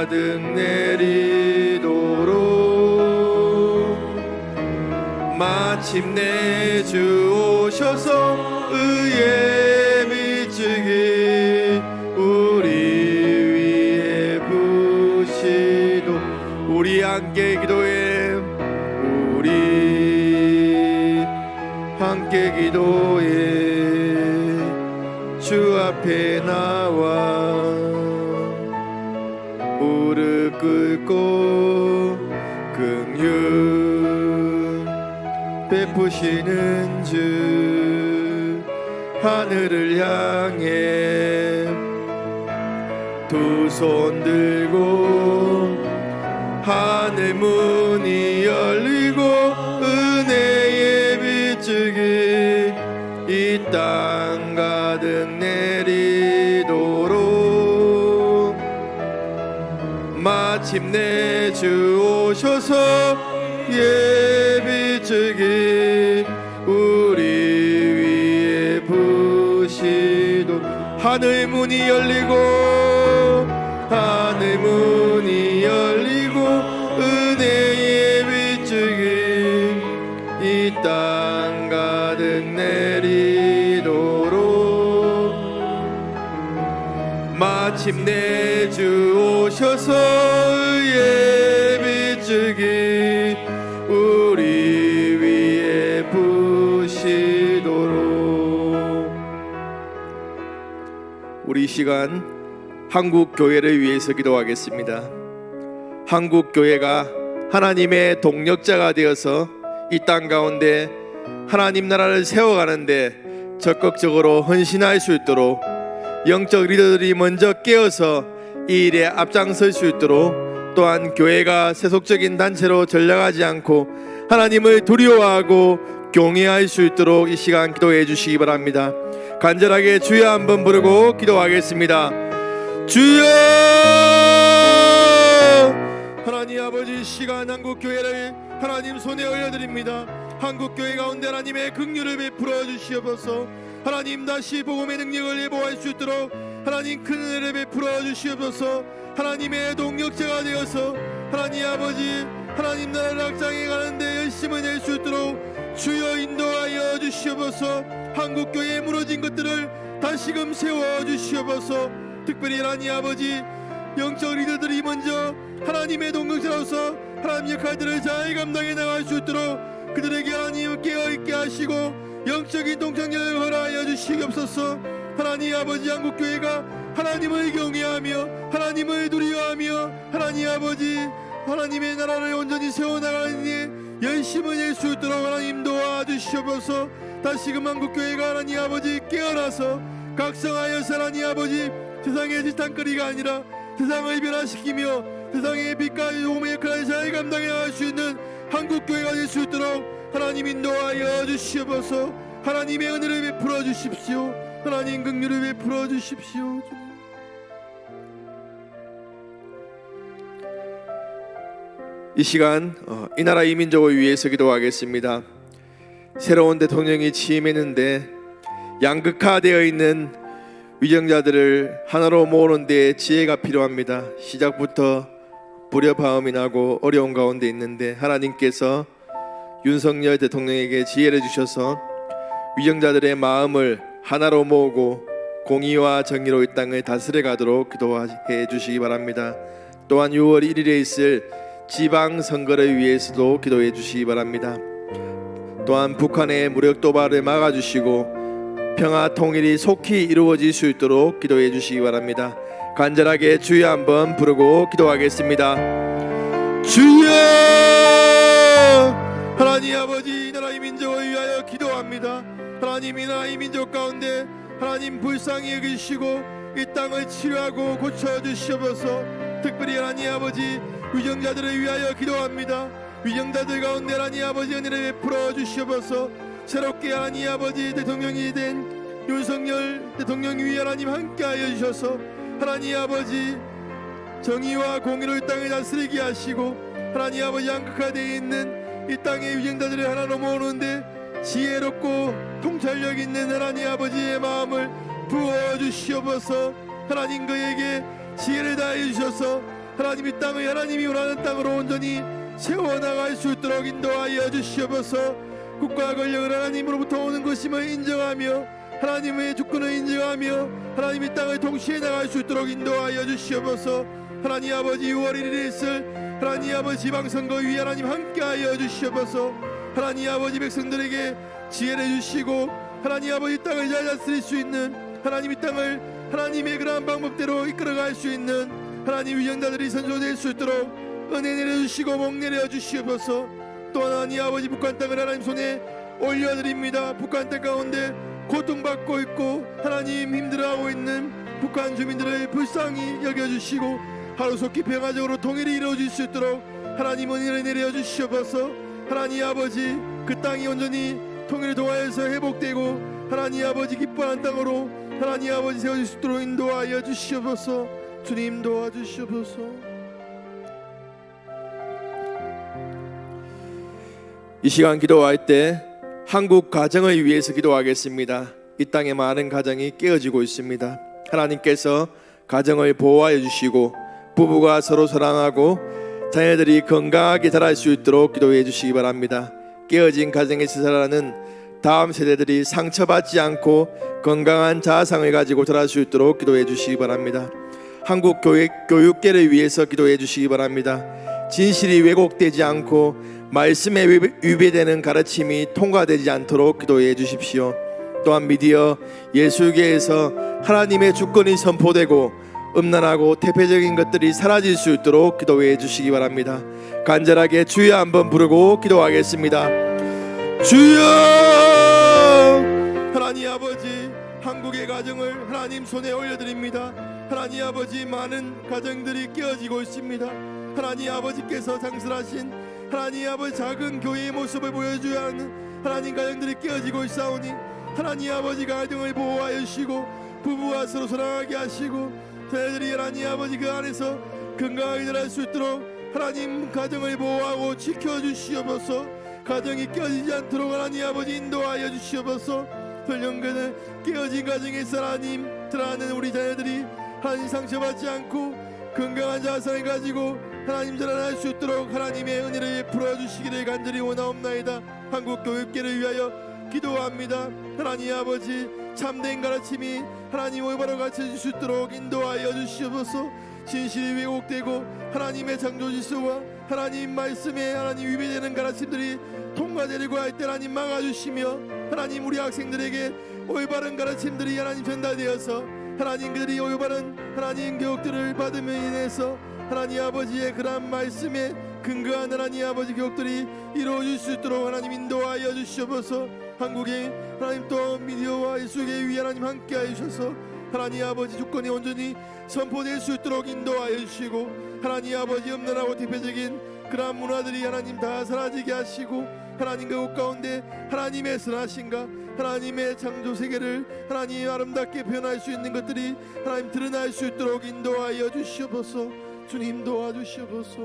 가득 내리도록 마침내 주 오셔서 의의 비추기 우리 위에 부시도 우리 함께 기도해 우리 함께 기도해 주 앞에 나와 무릎 꿇고 긍휼 베푸시는 주 하늘을 향해 두 손 들고 하늘 문이 열리고 은혜의 비추기 이 땅 가득 내리도록 마침내 주 오셔서 예비추기 우리 위에 부시도 하늘 문이 열리고 하늘 문이 열리고 은혜의 비추기 이 땅 가득 내리도록 마침내 주 오셔서 예비추기 우리 위에 부시도록 우리 이 시간 한국 교회를 위해서 기도하겠습니다. 한국 교회가 하나님의 동력자가 되어서 이 땅 가운데 하나님 나라를 세워가는데 적극적으로 헌신할 수 있도록 영적 리더들이 먼저 깨어서 이 일에 앞장설 수 있도록 또한 교회가 세속적인 단체로 전락하지 않고 하나님을 두려워하고 경외할 수 있도록 이 시간 기도해 주시기 바랍니다. 간절하게 주여 한번 부르고 기도하겠습니다. 주여! 하나님 아버지, 이 시간 한국교회를 하나님 손에 올려드립니다. 한국교회 가운데 하나님의 긍휼을 베풀어 주시옵소서. 하나님 다시 복음의 능력을 예보할 수 있도록 하나님 큰 은혜를 베풀어 주시옵소서. 하나님의 동력자가 되어서 하나님 아버지 하나님 나라를 확장해 가는데 열심을 낼 수 있도록 주여 인도하여 주시옵소서. 한국교회에 무너진 것들을 다시금 세워 주시옵소서. 특별히 하나님 아버지 영적 리더들이 먼저 하나님의 동력자로서 하나님 역할들을 잘 감당해 나갈 수 있도록 그들에게 하나님 깨어있게 하시고 영적인 동창력을 허락하여 주시옵소서. 하나님 아버지 한국교회가 하나님을 경외하며 하나님을 두려워하며 하나님 아버지 하나님의 나라를 온전히 세워나가는 데 열심을 낼 수 있도록 하나님 도와주시옵소서. 다시금 한국교회가 하나님 아버지 깨어나서 각성하여서 하나님 아버지 세상의 지탄거리가 아니라 세상을 변화시키며 세상의 빛과 도움의 역할을 잘 감당해 갈 수 있는 한국교회가 될 수 있도록 하나님 인도하여 주시옵소서. 하나님의 은혜를 베풀어 주십시오. 하나님 긍휼을 베풀어 주십시오. 이 시간 이 나라 이 민족을 위해서 기도하겠습니다. 새로운 대통령이 취임했는데 양극화되어 있는 위정자들을 하나로 모으는 데 지혜가 필요합니다. 시작부터 불협화음이 나고 어려운 가운데 있는데 하나님께서 윤석열 대통령에게 지혜를 주셔서 위정자들의 마음을 하나로 모으고 공의와 정의로 이 땅을 다스려 가도록 기도해 주시기 바랍니다. 또한 6월 1일에 있을 지방선거를 위해서도 기도해 주시기 바랍니다. 또한 북한의 무력 도발을 막아주시고 평화 통일이 속히 이루어질 수 있도록 기도해 주시기 바랍니다. 간절하게 주여 한번 부르고 기도하겠습니다. 주여! 하나님 아버지 이 나라 이 민족을 위하여 기도합니다. 하나님 이 나라 이 민족 가운데 하나님 불쌍히 여기시고 이 땅을 치료하고 고쳐주시옵소서. 특별히 하나님 아버지 위정자들을 위하여 기도합니다. 위정자들 가운데 하나님 아버지 은혜를 베풀어 주시옵소서. 새롭게 하나님 아버지 대통령이 된 윤석열 대통령 위에 하나님 함께하여 주셔서 하나님 아버지 정의와 공의로 이 땅을 다스리게 하시고 하나님 아버지 한극화되어 있는 이 땅의 위정자들을 하나로 모으는데 지혜롭고 통찰력 있는 하나님 아버지의 마음을 부어주시옵소서. 하나님 그에게 지혜를 다해 주셔서 하나님 이 땅을 하나님이 원하는 땅으로 온전히 세워나갈 수 있도록 인도하여 주시옵소서. 국가 권력을 하나님으로부터 오는 것임을 인정하며 하나님의 주권을 인정하며 하나님 이 땅을 동시에 나갈 수 있도록 인도하여 주시옵소서. 하나님 아버지 6월 1일에 있을 하나님 아버지 지방선거 위에 하나님 함께하여 주시옵소서. 하나님 아버지 백성들에게 지혜를 주시고 하나님 아버지 땅을 잘 다스릴 수 있는 하나님 이 땅을 하나님의 그러한 방법대로 이끌어갈 수 있는 하나님 위정자들이 선조될 수 있도록 은혜 내려주시고 복 내려주시옵소서. 또 하나님 아버지 북한 땅을 하나님 손에 올려드립니다. 북한 땅 가운데 고통받고 있고 하나님 힘들어하고 있는 북한 주민들을 불쌍히 여겨주시고 하루속히 평화적으로 통일이 이루어질 수 있도록 하나님 은혜를 내려주시옵소서. 하나님 아버지 그 땅이 온전히 통일을 통하여서 회복되고 하나님 아버지 기뻐하는 땅으로 하나님 아버지 세워질 수 있도록 인도하여 주시옵소서. 주님 도와주시옵소서. 이 시간 기도할 때 한국 가정을 위해서 기도하겠습니다. 이 땅에 많은 가정이 깨어지고 있습니다. 하나님께서 가정을 보호하여 주시고 부부가 서로 사랑하고 자녀들이 건강하게 자랄 수 있도록 기도해 주시기 바랍니다. 깨어진 가정에서 자라는 다음 세대들이 상처받지 않고 건강한 자아상을 가지고 자랄 수 있도록 기도해 주시기 바랍니다. 한국 교육계를 위해서 기도해 주시기 바랍니다. 진실이 왜곡되지 않고 말씀에 위배되는 가르침이 통과되지 않도록 기도해 주십시오. 또한 미디어 예술계에서 하나님의 주권이 선포되고 음란하고 태폐적인 것들이 사라질 수 있도록 기도해 주시기 바랍니다. 간절하게 주여 한번 부르고 기도하겠습니다. 주여! 하나님 아버지 한국의 가정을 하나님 손에 올려드립니다. 하나님 아버지 많은 가정들이 깨어지고 있습니다. 하나님 아버지께서 장설하신 하나님 아버지 작은 교회의 모습을 보여줘야 하는 하나님 가정들이 깨어지고 있사오니 하나님 아버지 가정을 보호하여 주시고 부부와 서로 사랑하게 하시고 저희들이 하나님 아버지 그 안에서 건강하게 자랄 수 있도록 하나님 가정을 보호하고 지켜주시옵소서. 가정이 깨어지지 않도록 하나님 아버지 인도하여 주시옵소서. 설령근은 깨어진 가정에서 하나님 들어가는 우리 자녀들이 하나님 상처받지 않고 건강한 자아상을 가지고 하나님 자라날 수 있도록 하나님의 은혜를 베풀어 주시기를 간절히 원하옵나이다. 한국 교육계를 위하여 기도합니다. 하나님 아버지 참된 가르침이 하나님 올바로 가르쳐질 수 있도록 인도하여 주시옵소서. 진실이 왜곡되고 하나님의 창조질서와 하나님 말씀에 하나님 위배되는 가르침들이 통과되려고 할 때 하나님 막아주시며 하나님 우리 학생들에게 올바른 가르침들이 하나님 전달되어서 하나님 그들이 올바른 하나님 교육들을 받음으로 인해서 하나님 아버지의 그러한 말씀에 근거한 하나님 아버지 교육들이 이루어질 수 있도록 하나님 인도하여 주시옵소서. 한국의 하나님 또 미디어와 예술계 위에 하나님 함께하여 주셔서 하나님 아버지 주권이 온전히 선포될 수 있도록 인도하여 주시고 하나님 아버지 음란하고 대표적인 그러한 문화들이 하나님 다 사라지게 하시고 하나님 그 곳 가운데 하나님의 선하신가 하나님의 창조 세계를 하나님 아름답게 표현할 수 있는 것들이 하나님 드러날 수 있도록 인도하여 주시옵소서. 주님 도와주시옵소서.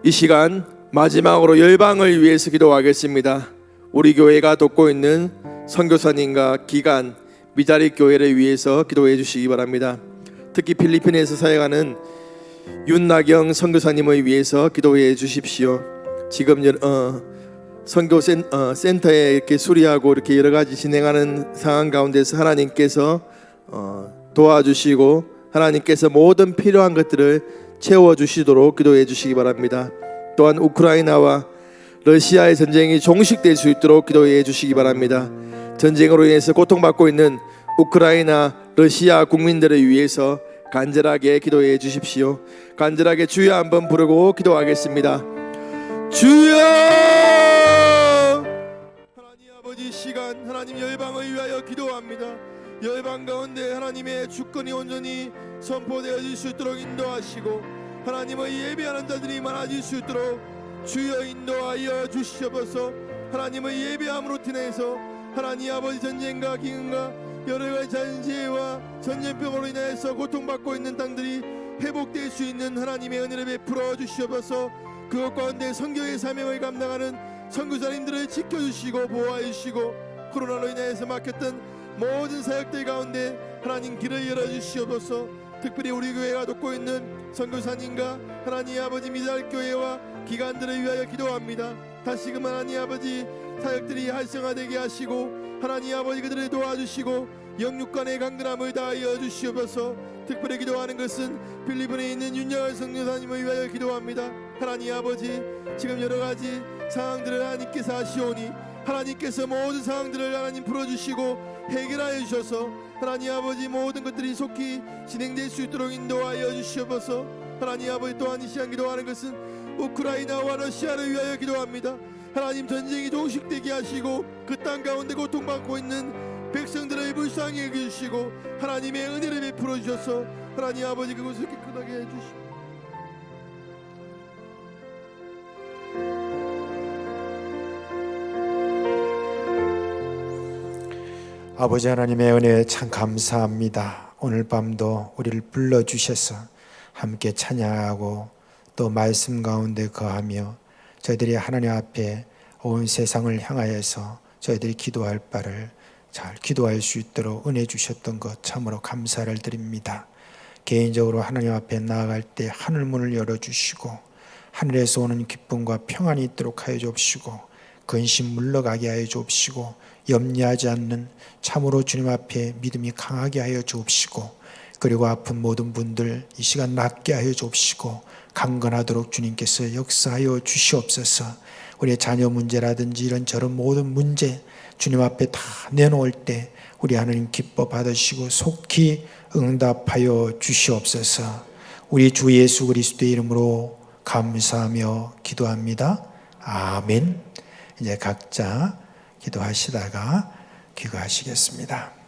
이 시간 마지막으로 열방을 위해서 기도하겠습니다. 우리 교회가 돕고 있는 선교사님과 기관 미자립 교회를 위해서 기도해 주시기 바랍니다. 특히 필리핀에서 사역하는 윤나경 선교사님을 위해서 기도해 주십시오. 지금 선교 센터에 이렇게 수리하고 이렇게 여러 가지 진행하는 상황 가운데서 하나님께서 도와주시고 하나님께서 모든 필요한 것들을 채워 주시도록 기도해 주시기 바랍니다. 또한 우크라이나와 러시아의 전쟁이 종식될 수 있도록 기도해 주시기 바랍니다. 전쟁으로 인해서 고통받고 있는 우크라이나 러시아 국민들을 위해서 간절하게 기도해 주십시오. 간절하게 주여 한번 부르고 기도하겠습니다. 주여! 하나님 아버지 시간 하나님 열방을 위하여 기도합니다. 열방 가운데 하나님의 주권이 온전히 선포되어질 수 있도록 인도하시고 하나님의 예배하는 자들이 많아질 수 있도록 주여 인도하여 주시옵소서. 하나님의 예배함으로 인해서 하나님 아버지 전쟁과 기근과 여러 가지 잔재와 전염병으로 인해서 고통받고 있는 땅들이 회복될 수 있는 하나님의 은혜를 베풀어 주시옵소서. 그것 가운데 선교의 사명을 감당하는 선교사님들을 지켜주시고 보호하여 주시고 코로나로 인해서 막혔던 모든 사역들 가운데 하나님 길을 열어주시옵소서. 특별히 우리 교회가 돕고 있는 선교사님과 하나님 아버지 미달교회와 기관들을 위하여 기도합니다. 다시금 하나님 아버지 사역들이 활성화되게 하시고 하나님 아버지 그들을 도와주시고 영육간의 강건함을 다하여 주시옵소서. 특별히 기도하는 것은 필리핀에 있는 윤여열 선교사님을 위하여 기도합니다. 하나님 아버지 지금 여러가지 상황들을 하나님께서 아시오니 하나님께서 모든 상황들을 하나님 풀어주시고 해결하여 주셔서 하나님 아버지 모든 것들이 속히 진행될 수 있도록 인도하여 주시옵소서. 하나님 아버지 또한 이 시간 기도하는 것은 우크라이나와 러시아를 위하여 기도합니다. 하나님 전쟁이 종식되게 하시고 그 땅 가운데 고통받고 있는 백성들을 불쌍히 여겨주시고 하나님의 은혜를 베풀어 주셔서 하나님 아버지 그곳을 깨끗하게 해주시고 아버지 하나님의 은혜에 참 감사합니다. 오늘 밤도 우리를 불러주셔서 함께 찬양하고 또 말씀 가운데 거하며 저희들이 하나님 앞에 온 세상을 향하여서 저희들이 기도할 바를 잘 기도할 수 있도록 은혜 주셨던 것 참으로 감사를 드립니다. 개인적으로 하나님 앞에 나아갈 때 하늘문을 열어주시고 하늘에서 오는 기쁨과 평안이 있도록 하여 주옵시고 근심 물러가게 하여 주옵시고 염려하지 않는 참으로 주님 앞에 믿음이 강하게 하여 주옵시고 그리고 아픈 모든 분들 이 시간 낫게 하여 주옵시고 강건하도록 주님께서 역사하여 주시옵소서. 우리의 자녀 문제라든지 이런저런 모든 문제 주님 앞에 다 내놓을 때 우리 하나님 기뻐 받으시고 속히 응답하여 주시옵소서. 우리 주 예수 그리스도의 이름으로 감사하며 기도합니다. 아멘. 이제 각자 기도하시다가 귀가하시겠습니다.